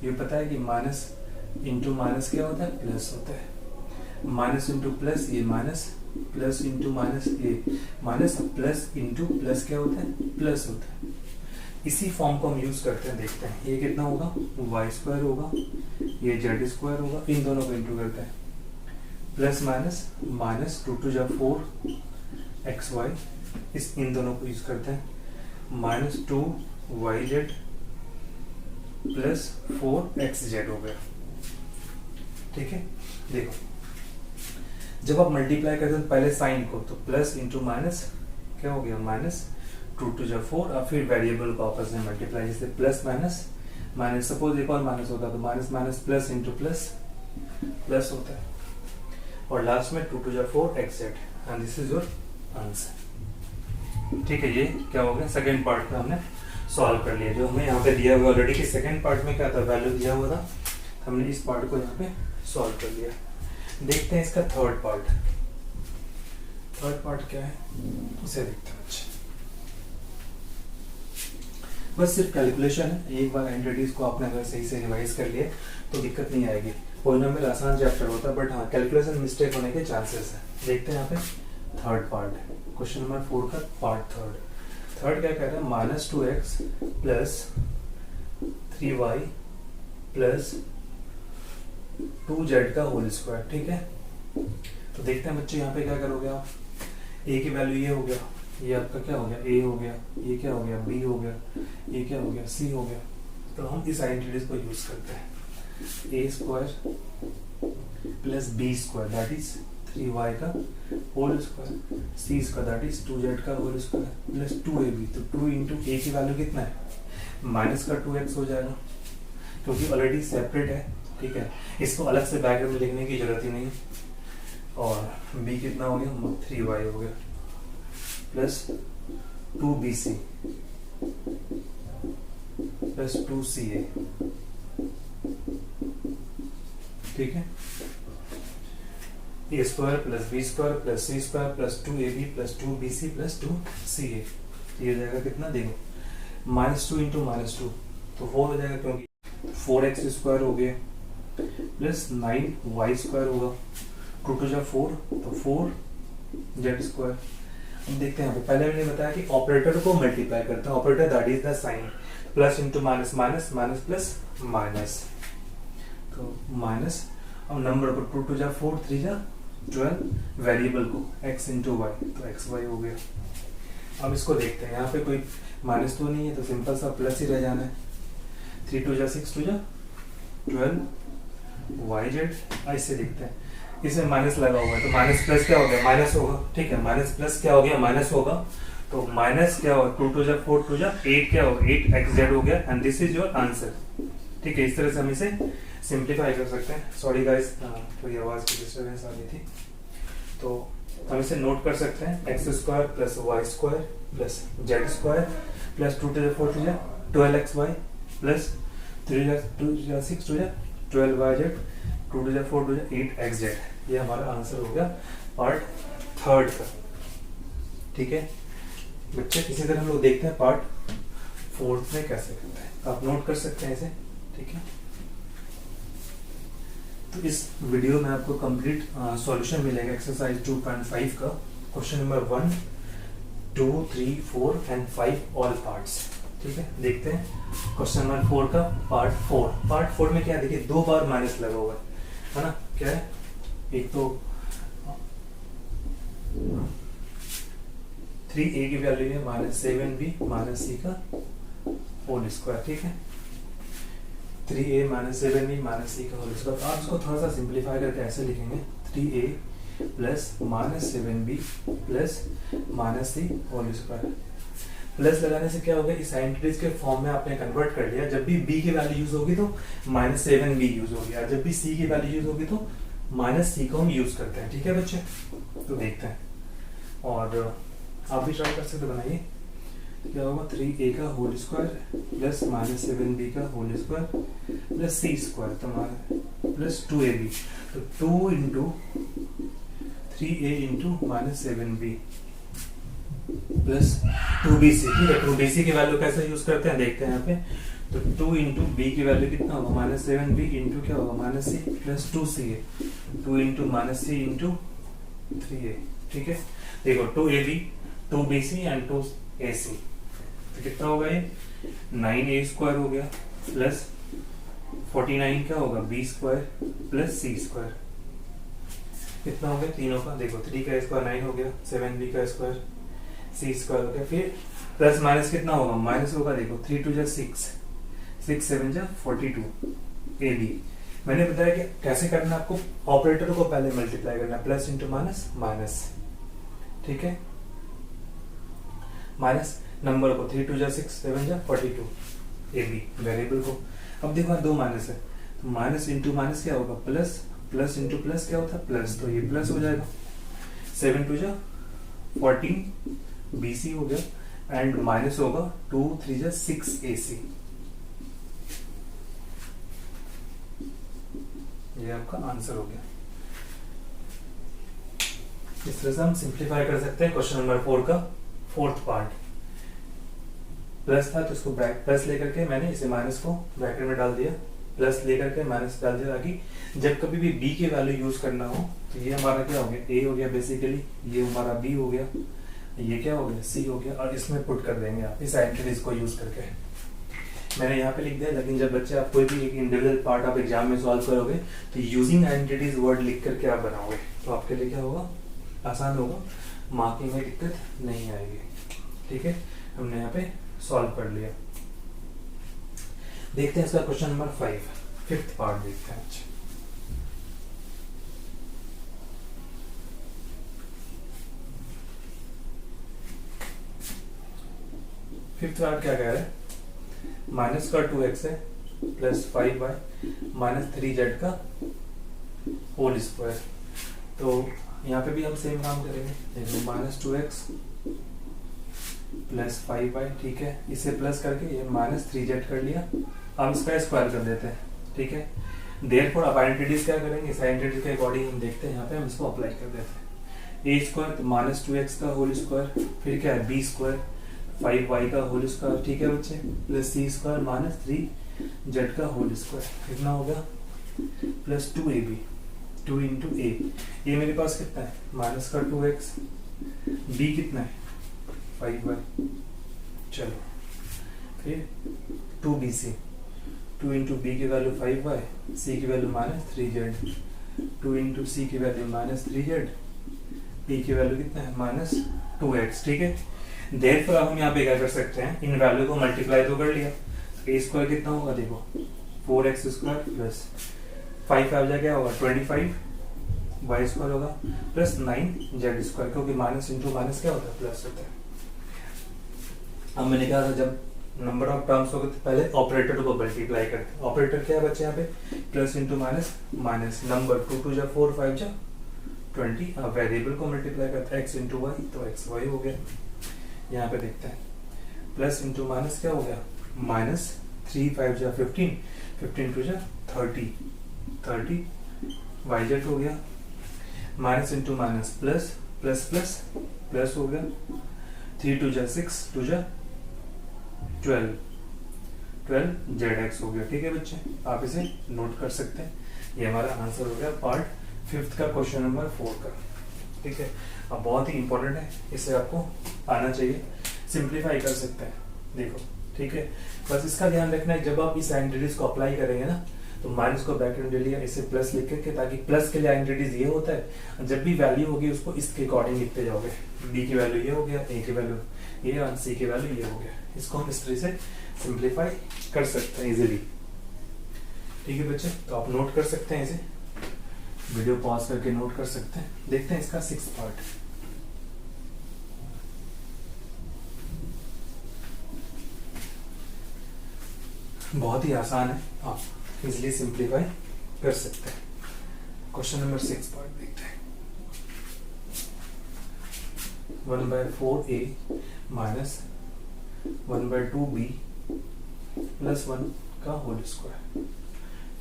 ये पता है कि माइनस इंटू माइनस क्या होता है, प्लस होता है, माइनस इंटू प्लस ये माइनस, प्लस इंटू माइनस ये माइनस, प्लस इंटू प्लस क्या होता है, प्लस होता है। इसी फॉर्म को हम यूज करते हैं, देखते हैं ये कितना होगा, वाई स्क्वायर होगा, ये जेड स्क्वायर होगा, इन दोनों को इंटू करते हैं, plus minus minus 2 × 4 x y, इस इन दोनों को यूज करते हैं, minus 2 y z plus 4 x z हो गया। ठीक है, देखो जब आप मल्टीप्लाई करते हैं पहले साइन को, तो प्लस इंटू माइनस क्या हो गया, माइनस 2 × 4 और फिर वेरिएबल को आपस में मल्टीप्लाई, जैसे प्लस माइनस माइनस, सपोज एक और माइनस होता तो minus minus plus into plus plus होता है, और लास्ट में 2 × 4 x Z, and this is your answer. ठीक है, ये क्या हो गया, सेकेंड पार्ट का हमने सॉल्व कर लिया। जो हमें यहाँ पे दिया हुआ ऑलरेडी कि सेकेंड पार्ट में क्या था, वैल्यू दिया हुआ था, हमने इस पार्ट को यहाँ पे सॉल्व कर लिया। देखते हैं इसका थर्ड पार्ट। थर्ड पार्ट क्या है उसे देखते हैं। अच्छा, बस सिर्फ कैलकुलेशन है, एक बार एंटिटीज को आपने अगर सही से रिवाइज कर लिया तो दिक्कत नहीं आएगी। पॉलिनोमियल आसान चैप्टर होता है, बट हाँ कैलकुलेशन मिस्टेक होने के चांसेस है। देखते हैं यहाँ पे थर्ड पार्ट, क्वेश्चन नंबर 4 का पार्ट थर्ड। थर्ड क्या कह रहा है, minus 2x plus 3y plus 2z का होल स्क्वायर। ठीक है, तो देखते हैं बच्चे यहाँ पे क्या करोगे आप, a की वैल्यू ये हो गया, ये आपका क्या हो गया, a हो गया, ये क्या हो गया, b हो गया, ये क्या हो गया, c हो गया। तो हम इस आइडेंटिटीज को यूज करते हैं, a square plus b square that is 3y का whole square, c square that is 2z का होल स्क्वायर प्लस 2ab। तो 2 इंटू a की वैल्यू कितना है, माइनस का 2x हो जाएगा, क्योंकि ऑलरेडी सेपरेट है। ठीक है, इसको अलग से बैकग्राउंड में लिखने की जरूरत ही नहीं। और b कितना हो गया, 3y हो गया प्लस 2bc प्लस 2ca। ठीक है, A square plus B square plus C square plus 2ab plus 2bc plus 2ca। ये हो जाएगा कितना, देखो माइनस 2 इंटू माइनस 2 तो 4 हो जाएगा, क्योंकि 4x स्क्वायर हो गया प्लस 9y स्क्वायर होगा, 2 × 4 तो 4z स्क्वायर। अब देखते हैं यहाँ पे, पहले मैंने बताया कि ऑपरेटर को मल्टीप्लाई करते हैं, operator that is the sign, plus into minus minus minus plus minus, तो माइनस, अब नंबर को 2 × 4 3 × 12, वेरिएबल को x इंटू वाई, तो एक्स वाई हो गया। अब इसको देखते हैं, यहाँ पे कोई माइनस तो नहीं है, तो सिंपल सा प्लस ही रह जाना है। 3 × 6 2 12 yz, ऐसे देखते हैं, इसमें माइनस लगा हुआ है तो माइनस प्लस क्या हो गया, माइनस होगा। ठीक है, माइनस प्लस क्या हो गया, माइनस होगा, तो माइनस क्या होगा, 2 × 4 2 8 क्या होगा, 8xz हो गया, and this is your answer. ठीक है, इस तरह से हम इसे सिंप्लीफाई कर सकते हैं। सॉरी गाइस, थोड़ी आवाज की डिस्टर्बेंस आ गई थी, तो हम इसे नोट कर सकते हैं, x square plus y square plus z square plus 2 × 4 2 12xy plus 3 × 6 2 12yz 2 × 4 2 8xz। ये हमारा आंसर हो गया पार्ट थर्ड का। ठीक है बच्चे, इसी तरह हम लोग देखते हैं पार्ट फोर्थ में कैसे करते हैं, आप नोट कर सकते हैं इसे। ठीक है, तो इस वीडियो में आपको कंप्लीट सॉल्यूशन मिलेगा एक्सरसाइज 2.5 का, question number 1 2 3 4 and 5 all parts. ठीक है, देखते हैं क्वेश्चन नंबर 4 का पार्ट 4। पार्ट 4 में क्या है, देखिए 2 बार माइनस लगा हुआ है ना, क्या है, एक तो 3a की वैल्यू है माइनस 7b माइनस c का होल स्क्वायर। ठीक है, 3a minus 7b minus c का होल स्क्वायर। तो आप इसको थोड़ा सा सिंप्लीफाई करके ऐसे लिखेंगे, 3a plus minus 7b plus minus c whole square. Plus लगाने से क्या होगा, इस आइडेंटिटीज के फॉर्म में आपने कन्वर्ट कर लिया। जब भी b की वैल्यू यूज होगी तो माइनस 7b यूज होगी, और जब भी c की वैल्यू यूज होगी तो माइनस c को हम यूज करते हैं। ठीक है बच्चे, तो देखते हैं, और आप भी ट्राई कर सकते बनाइए। क्या होगा, 3a का whole square plus minus 7b का whole square plus c square, तो प्लस 2ab, तो 2 into 3a into minus 7b plus 2bc। ठीक है, 2bc की वैल्यू कैसे यूज करते हैं देखते हैं यहाँ पे। तो 2 इंटू बी की वैल्यू कितना होगा -7b इंटू क्या होगा -c plus 2ca, 2 into -c into 3a। ठीक है, देखो 2ab 2bc एंड 2ac, तो कितना होगा ये 9a स्क्वायर हो गया प्लस 49 क्या होगा b square plus c square. कितना हो गया तीनों का, देखो 3 का स्क्वायर 9 हो गया, 7b का स्क्वायर c स्क्वायर हो गया, फिर प्लस माइनस कितना होगा माइनस होगा, देखो 3 2 6, 6 7 42 ab। मैंने बताया कि कैसे करना है आपको, ऑपरेटर को पहले मल्टीप्लाई करना, प्लस इंटू माइनस माइनस। ठीक है, माइनस नंबर को 3 2 6 7 42 ab वेरिएबल को। अब देखो दो माइनस है, तो माइनस इंटू माइनस क्या होगा प्लस, प्लस इंटू प्लस क्या होता है प्लस, तो ये प्लस हो जाएगा। 7 2 14 bc हो गया एंड माइनस होगा 2 3 6 ac। ये आपका आंसर हो गया। इस तरह से हम सिंप्लीफाई कर सकते हैं क्वेश्चन नंबर 4 का फोर्थ पार्ट। प्लस था तो इसको प्लस लेकर के मैंने इसे माइनस को ब्रैकेट में डाल दिया, प्लस लेकर के माइनस डाल दिया, ताकि जब कभी भी b की वैल्यू यूज करना हो तो ये हमारा क्या हो गया a हो गया बेसिकली, ये हमारा b हो गया, ये क्या हो गया c हो गया, और इसमें पुट कर देंगे आप इस आइडेंटिटीज को यूज करके। मैंने यहाँ पे लिख दिया, लेकिन जब बच्चे आप कोई भी एक इंडिविजुअल पार्ट आप एग्जाम में सॉल्व करोगे तो यूजिंग आइडेंटिटीज वर्ड लिख करके आप बनाओगे, तो आपके लिए क्या होगा आसान होगा, मार्किंग में दिक्कत नहीं आएगी। ठीक है, हमने यहाँ पे सॉल्व कर लिया। देखते हैं इसका क्वेश्चन नंबर 5, फिफ्थ पार्ट देखते हैं। अच्छा, फिफ्थ पार्ट क्या कह रहा है, माइनस का 2x है प्लस 5y माइनस 3z का होल स्क्वायर। तो यहाँ पे भी हम सेम काम करेंगे, देखो माइनस 2x प्लस 5y, ठीक है, इसे प्लस करके ये माइनस 3z कर लिया, अब इसका स्क्वायर कर देते हैं। ठीक है, देयरफॉर अब आइडेंटिटीज क्या करेंगे, इस आइडेंटिटी के अकॉर्डिंग हम देखते हैं, यहाँ पे हम इसको अप्लाई कर देते हैं। a स्क्वायर तो माइनस 2x का होल स्क्वायर, फिर क्या है b स्क्वायर 5y का होल स्क्वायर, ठीक है बच्चे, plus c square minus 3z का होल स्क्वायर, कितना होगा प्लस 2ab, 2 इंटू a मेरे पास कितना है माइनस का 2x, b कितना है 5y, चलो फिर 2bc, 2 इंटू बी की वैल्यू 5y, c की वैल्यू माइनस 3z, 2 इंटू सी की वैल्यू माइनस 3z, p की वैल्यू कितना है माइनस 2x। ठीक है, देयरफॉर हम यहाँ पे क्या कर सकते हैं, इन वैल्यू को मल्टीप्लाई तो कर लिया, a स्क्वायर कितना होगा देखो 4x स्क्वायर प्लस 5 5 क्या होगा 25 y स्क्वायर होगा प्लस 9z स्क्वायर, क्योंकि माइनस इंटू माइनस क्या होता है प्लस होता है। अब मैंने कहा था जब नंबर ऑफ टर्म्स होगा तो पहले ऑपरेटर को मल्टीप्लाई करते हैं। ऑपरेटर क्या है बच्चे यहाँ पे plus into minus minus, number 2 2 4 5 20, अब वेरिएबल को मल्टीप्लाई करते हैं x इंटू वाई, तो एक्स वाई हो गया। यहाँ पे देखते हैं प्लस इंटू माइनस क्या हो गया माइनस 3 5 15, 15 2 30, 30 वाई जेड हो गया, minus into minus plus plus plus plus हो गया, 3 2 6 2 12, 12 जेड हो गया। ठीक है बच्चे, आप इसे नोट कर सकते हैं, ये हमारा आंसर हो गया पार्ट 5th का क्वेश्चन नंबर 4 का। ठीक है, अब बहुत ही इंपॉर्टेंट है, इसे आपको आना चाहिए, सिंप्लीफाई कर सकते हैं देखो। ठीक है, बस इसका ध्यान रखना है जब आप इस आइडेंटिटीज को अप्लाई करेंगे ना, तो माइनस को ब्रैकेट में ले लिया, इसे प्लस लिख करके, ताकि प्लस के लिए आइडेंटिटीज ये होता है, जब भी वैल्यू होगी उसको इसके अकॉर्डिंग लिखते जाओगे, बी की वैल्यू ये हो गया, ए की वैल्यू ये और सी की वैल्यू ये हो गया। इसको हम इस तरह से सिंप्लीफाई कर सकते हैं इजीली। ठीक है बच्चे, तो आप नोट कर सकते हैं, इसे वीडियो पॉज करके नोट कर सकते हैं। देखते हैं इसका 6th पार्ट। बहुत ही आसान है, आप इजिली सिंप्लीफाई कर सकते हैं। क्वेश्चन नंबर 6 पार्ट देखते हैं। 1/4a माइनस 1/2b प्लस 1 का होल स्क्वायर।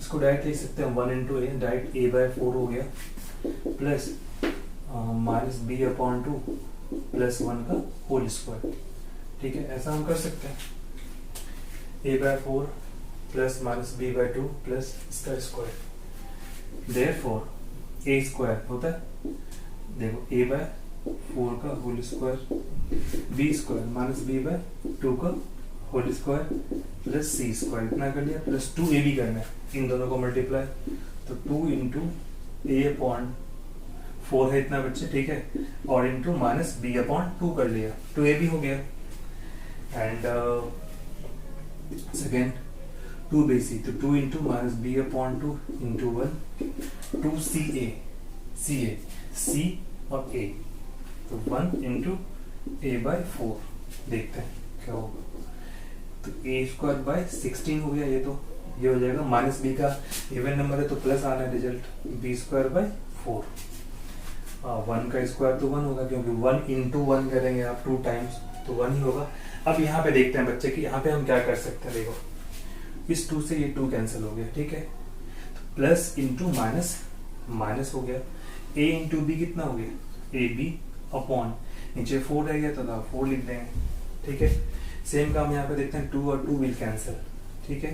इसको डायरेक्ट लिख सकते हैं 1 इंटू ए, डायरेक्ट a/4 हो गया प्लस माइनस b/2 प्लस 1 का होल स्क्वायर। ठीक है, ऐसा हम कर सकते हैं, a/4 plus minus b by two plus इसका स्क्वायर। देयरफॉर ए स्क्वायर होता है, देखो ए बाय 4 का whole square, b square minus b by 2 का होल स्क्वायर प्लस सी स्क्वायर, इतना कर लिया, प्लस 2 ए भी करना है, इन दोनों को मल्टीप्लाई, तो 2 इंटू ए अपॉन 4 है इतना बच्चे, ठीक है, और इंटू माइनस बी अपॉन 2 कर लिया, 2 ए भी हो गया, एंड सेकेंड 2 बी सी, तो 2 into minus b upon 2 into 1 2 c a और ए, तो 1 इंटू ए बाई 4, देखते हैं क्या होगा, तो ए स्क्वायर बाई 16 हो गया, ये हो जाएगा, माइनस बी का इवन नंबर है तो प्लस आना है रिजल्ट, बी स्क्वायर बाई 4, 1 का स्क्वायर तो 1 होगा, क्योंकि 1 इंटू 1 करेंगे आप 2 टाइम्स तो 1 ही होगा। अब यहाँ पे देखते हैं बच्चे कि यहाँ पे हम क्या कर सकते हैं, देखो इस 2 से ये 2 कैंसिल हो गया, ठीक है, तो प्लस इंटू माइनस माइनस हो गया, ए इंटू बी कितना हो गया, ए बी अपॉन नीचे 4 रह गया तो 4 लिख देंगे, ठीक है। सेम काम यहाँ पे देखते हैं, 2 और 2 विल कैंसिल, ठीक है,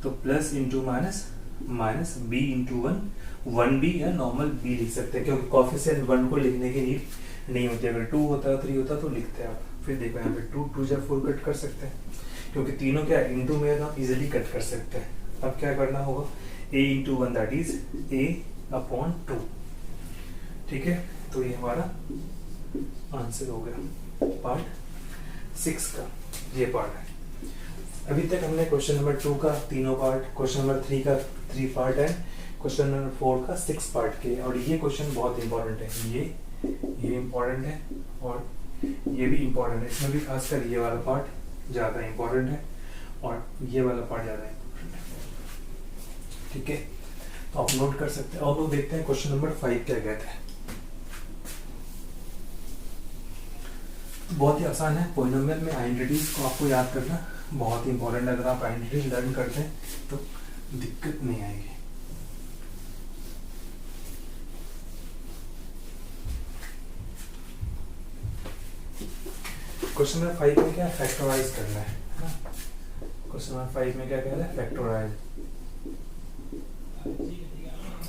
तो plus into minus minus b into 1 b या नॉर्मल बी लिख सकते हैं, क्योंकि कोएफिशिएंट 1 को लिखने की नीड नहीं होती, अगर 2 होता 3 होता तो लिखते हैं आप। फिर देखो यहाँ पे 2 या 4 कट कर सकते हैं, क्योंकि तीनों क्या इंटू में है, आप इजिली कट कर सकते हैं। अब क्या करना होगा, a into 1 that is a upon 2, ठीक है, तो ये हमारा आंसर हो गया पार्ट 6 का, ये पार्ट है। अभी तक हमने क्वेश्चन नंबर 2 का तीनों पार्ट, क्वेश्चन नंबर 3 का 3 पार्ट है, क्वेश्चन नंबर 4 का 6 पार्ट के, और ये क्वेश्चन बहुत इंपॉर्टेंट है, ये इंपॉर्टेंट है और ये भी इंपॉर्टेंट है, इसमें भी खासकर ये वाला पार्ट ज़्यादा इंपॉर्टेंट है और ये वाला पार्ट ज़्यादा इंपॉर्टेंट है, ठीक है, तो आप नोट कर सकते हैं। और लोग देखते हैं क्वेश्चन नंबर 5 क्या कहते हैं। बहुत ही आसान है, पॉलिनोमियल में आइडेंटिटीज को आपको याद करना बहुत ही इंपॉर्टेंट है, अगर आप आइडेंटिटीज लर्न करते हैं तो दिक्कत नहीं आएगी। क्वेश्चन नंबर 5 में क्या फैक्टराइज करना है ना, क्वेश्चन नंबर 5 में क्या कह रहा है, फैक्टराइज।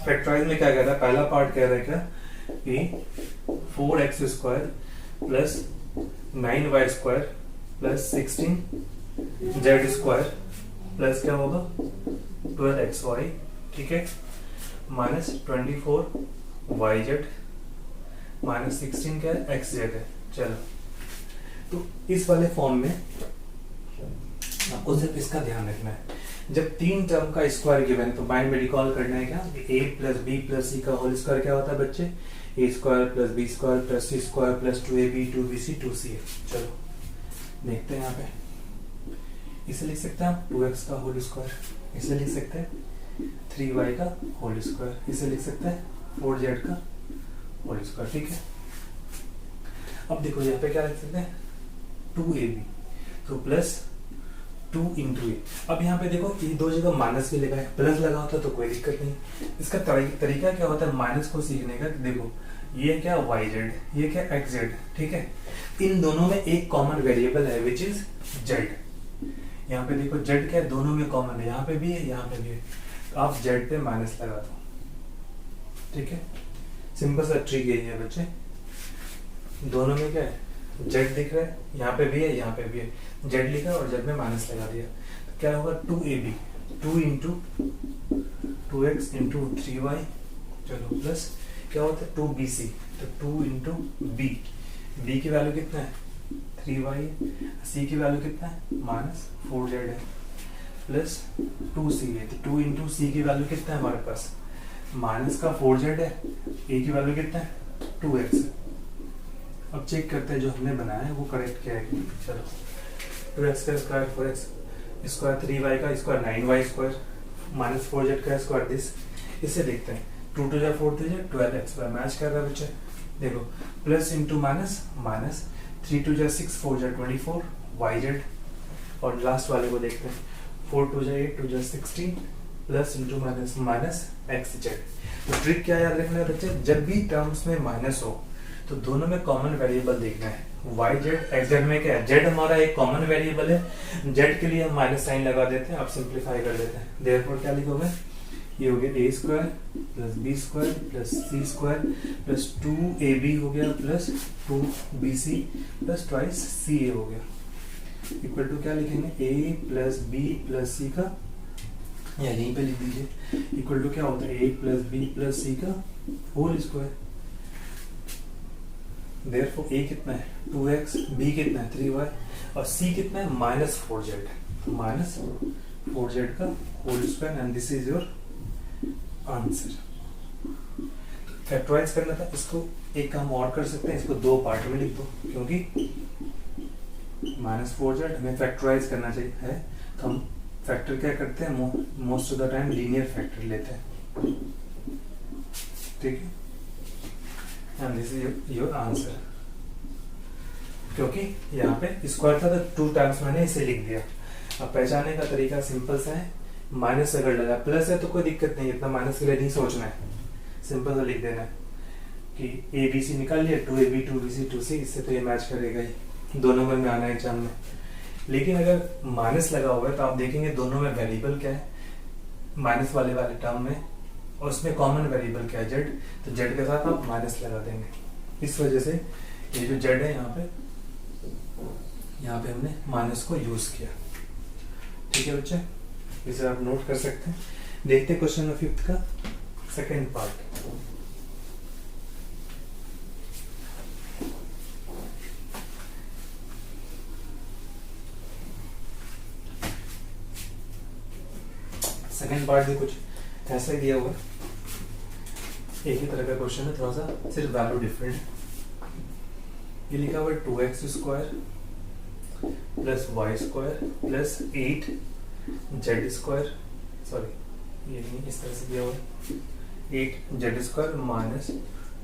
फैक्टराइज में क्या कह रहा है, पहला पार्ट कह रहा है क्या कि 4x square plus 9y square plus 16z square plus क्या होगा 12xy, ठीक है, माइनस 24yz माइनस 16 क्या है xz है। चलो, तो इस वाले फॉर्म में आपको सिर्फ इसका ध्यान रखना है, जब 3 टर्म का स्क्वायर गिवन है तो माइंड में रिकॉल करना है क्या, a प्लस बी प्लस सी का होल स्क्वायर क्या होता है बच्चे, a square plus B square plus C square plus 2ab 2bc 2ca। चलो देखते हैं यहाँ पे, इसे लिख सकते हैं हम 2x का होल स्क्वायर, इसे लिख सकते हैं 3y का होल स्क्वायर, इसे लिख सकते हैं 4z का होल स्क्वायर, ठीक है। अब देखो यहाँ पे क्या लिख सकते हैं 2ab, तो प्लस 2 इंटू ए। अब यहाँ पे देखो ये दो जगह माइनस भी लगा है, प्लस लगा होता तो कोई दिक्कत नहीं। इसका तरीका क्या होता है माइनस को सीखने का, देखो ये क्या yz, ये क्या xz, ठीक है, इन दोनों में एक कॉमन वेरिएबल है विच इज z। यहाँ पे देखो z क्या है, दोनों में कॉमन है, यहाँ पे भी है यहाँ पे भी है, तो आप z पे माइनस लगा दो, ठीक है, सिंपल सा ट्रिक यही है बच्चे, दोनों में क्या है z दिख रहा है, यहाँ पे भी है यहाँ पे भी है, z लिखा और z में माइनस लगा दिया, तो क्या होगा 2ab 2 into 2x into 3y, चलो प्लस क्या होता है 2bc, तो 2 इंटू b की वैल्यू कितना है 3y, c की वैल्यू कितना है माइनस 4z है, प्लस 2c है, तो 2 इंटू c की वैल्यू कितना है हमारे पास माइनस का 4z है, a की वैल्यू कितना है 2x है। अब चेक करते हैं जो हमने बनाया है वो करेक्ट क्या है। चलो 2x का स्क्वायर 4x स्क्वायर 3y का square 9y square minus 4z का स्क्वायर दिस, इसे देखते हैं 2 2 जा 4 3 12x मैच कर रहा है बच्चे, देखो प्लस इंटू माइनस माइनस 3 2 जा 6 4 जा 24 yz, और लास्ट वाले को देखते हैं 4 2 जा 8 2 जा 16 plus into minus minus xz। तो ट्रिक क्या याद रखना है बच्चे, जब भी टर्म्स में माइनस हो तो दोनों में कॉमन वेरिएबल देखना है। वाई जेड एक्स जेड में क्या है, जेड हमारा एक कॉमन वेरिएबल है, जेड के लिए हम माइनस साइन लगा देते हैं, अब सिंप्लीफाई कर देते हैं। देयरफॉर क्या लिखोगे, ये हो गया A square plus B square plus C square plus 2ab हो गया plus 2bc plus twice ca हो गया, इक्वल टू क्या लिखेंगे, a प्लस बी प्लस सी का, या यहीं पे लिख दीजिए, इक्वल टू क्या होता है, a प्लस बी प्लस सी का होल स्क्वायर। देयरफॉर a कितना है 2x, b कितना है 3y और c कितना है -4z, माइनस 4z का whole square, and this is your answer. Factorise करना था, इसको एक काम और कर सकते हैं, इसको दो पार्ट में लिख दो, क्योंकि -4z हमें फैक्टराइज करना चाहिए है, तो हम फैक्टर क्या करते हैं, most of the time linear factor लेते हैं, ठीक है, and this is your answer. क्योंकि यहाँ पे स्क्वायर था तो 2 टाइम्स मैंने इसे लिख दिया। अब पहचानने का तरीका सिंपल सा है, माइनस अगर लगा, प्लस है तो कोई दिक्कत नहीं, इतना माइनस के लिए नहीं सोचना है, सिंपल सा लिख देना है कि ए बी सी निकाल लिया, 2ab 2bc 2c, इससे तो ये मैच करेगा ही, 2 नंबर में आना है एग्जाम में। लेकिन अगर माइनस लगा हुआ है तो आप देखेंगे दोनों में वेरिएबल क्या है, माइनस वाले टर्म में, और उसमें कॉमन वेरिएबल क्या है जेड, तो जेड के साथ आप माइनस लगा देंगे। इस वजह से ये जो जेड है यहाँ पे हमने माइनस को यूज किया, ठीक है बच्चे, इसे आप नोट कर सकते हैं। देखते क्वेश्चन नंबर 5 का सेकेंड पार्ट। सेकेंड पार्ट भी कुछ ऐसा ही दिया हुआ है, एक ही तरह का क्वेश्चन है, थोड़ा सा सिर्फ वैल्यू डिफरेंट है। ये लिखा हुआ है 2x square plus y square plus 8z square, sorry ये नहीं, इस तरह से दिया हुआ है 8z स्क्वायर माइनस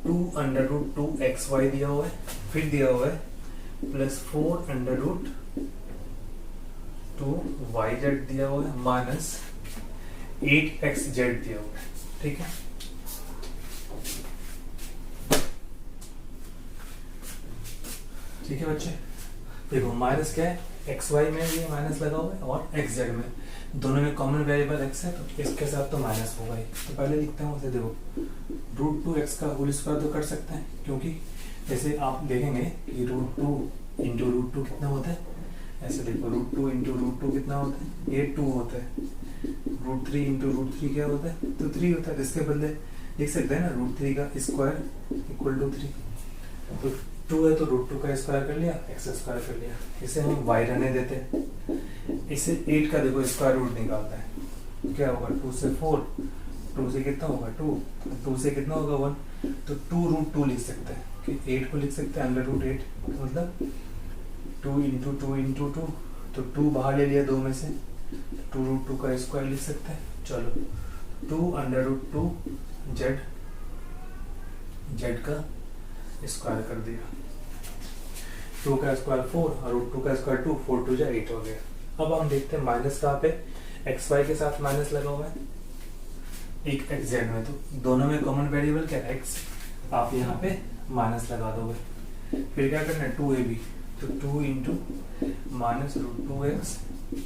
2√2xy दिया हुआ है, फिर दिया हुआ है प्लस 4√2yz दिया हुआ है माइनस 8xz दिया हुआ है, ठीक है। ठीक है बच्चे, देखो माइनस क्या है, एक्स वाई में ये माइनस लगा हुआ है और एक्स जेड में, दोनों में कॉमन वेरिएबल एक्स है, तो इसके साथ तो माइनस होगा ही। तो पहले लिखते हैं उसे, देखो √2x का होल स्क्वायर तो कर सकते हैं, क्योंकि जैसे आप देखेंगे कि √2 इंटू √2 कितना होता है, ऐसे देखो √2 इंटू √2 कितना होता है, ये 2 होता है, √3 इंटू √3 क्या होता है, तो 3 होता है। इसके बदले लिख सकते हैं ना √3 का स्क्वायर इक्वल टू 3, तो 2 है तो √2 का स्क्वायर कर लिया, x स्क्वायर कर लिया, इसे हम y रहने देते हैं। इसे 8 का देखो स्क्वायर रूट निकालता है, तो क्या होगा 2 से 4, 2 से कितना होगा 2, 2 से कितना होगा 1, तो 2√2 लिख सकते हैं, कि 8 को लिख सकते हैं √8, मतलब 2 इंटू 2 इंटू 2, तो 2 बाहर ले लिया 2 में से, 2√2 का स्क्वायर लिख सकते हैं। चलो 2√2 जेड का स्क्वायर कर दिया, 2 का स्क्वायर 4 और √2 का स्क्वायर 2, 4 2 जा 8 हो गया। अब हम देखते हैं माइनस कहाँ पे, एक्स वाई के साथ माइनस लगा हुआ है, एक एक्स जेड में, तो दोनों में कॉमन वेरिएबल क्या है एक्स, आप यहाँ पे माइनस लगा दोगे, फिर क्या करना है 2ab, तो 2 into minus √2x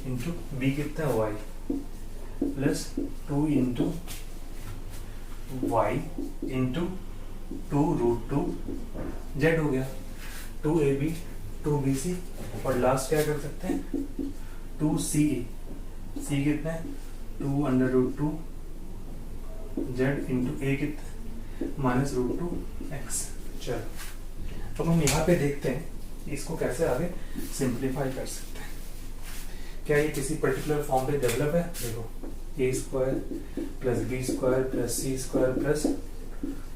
into B कितना है y plus 2 into y into 2√2 z हो गया, 2ab 2bc, और लास्ट क्या कर सकते हैं 2ca, c कितना है 2√2 जेड इंटू a कितना माइनस √2x। चलो अब हम यहाँ पे देखते हैं इसको कैसे आगे सिंप्लीफाई कर सकते हैं। क्या ये किसी पर्टिकुलर फॉर्म पे डेवलप है, देखो a square plus B square plus C square plus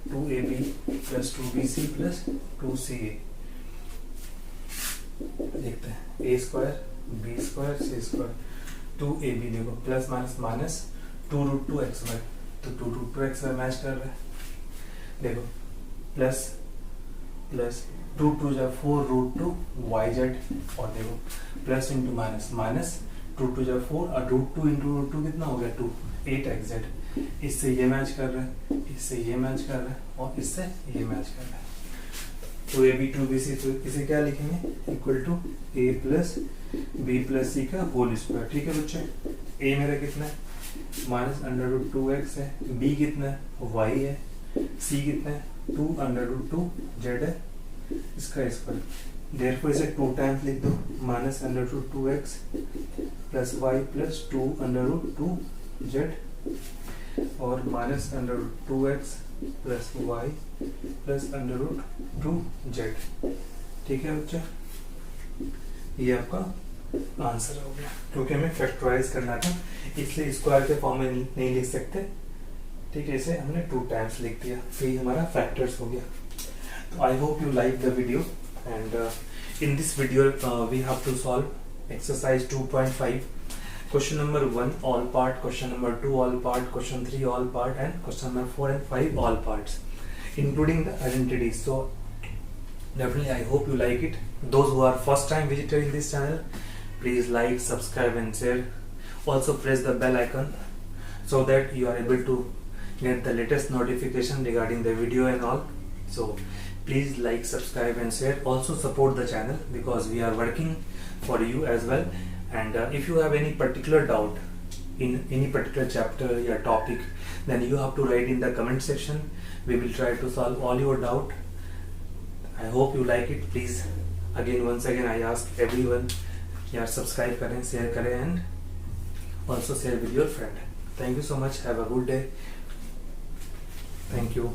2ab plus 2bc plus 2ca, देखते हैं a square b square c square 2ab, देखो प्लस माइनस माइनस 2√2xy, तो 2√2xy मैच कर रहा है, देखो प्लस प्लस 2 2 जा 4√2yz, और देखो प्लस इंटू माइनस माइनस 2 2 जा 4 और √2 इंटू √2 कितना हो गया 2, 8xz, इससे ये मैच कर रहा है, इससे ये मैच कर रहा है और इससे ये मैच कर रहा है। Two A B two B सी, तो इसे क्या लिखेंगे, equal to A plus B plus सी का होल स्क्वायर। ठीक है बच्चे, ए मेरा कितना है minus under root two X है, बी कितना है वाई है, सी कितना है two under root two Z है, इसका स्क्वायर। देयरफॉर इसे टू टाइम्स लिख दो, minus under root two X plus Y plus two under root two Z और minus under root two X plus Y plus under root two Z. ठीक है बच्चा, ये आपका आंसर हो गया। क्योंकि हमें फैक्टराइज करना था इसलिए स्क्वायर के फॉर्म में नहीं लिख सकते। ठीक है, इसे हमने टू टाइम्स लिख दिया, तो ये हमारा फैक्टर्स हो गया। तो I hope you like the video and in this video we have to solve exercise 2.5, question number 1 all part, question number 2 all part, question 3 all part and question number 4 and 5 all parts, including the identities. So definitely I hope you like it. Those who are first time visitor in this channel, please like, subscribe and share. Also press the bell icon so that you are able to get the latest notification regarding the video and all. So please like, subscribe and share. Also support the channel because we are working for you as well. And if you have any particular doubt in any particular chapter or topic, then you have to write in the comment section. We will try to solve all your doubt. I hope you like it. Please once again I ask everyone, यार subscribe करें, share करें and also share with your friend. Thank you so much. Have a good day. Thank you.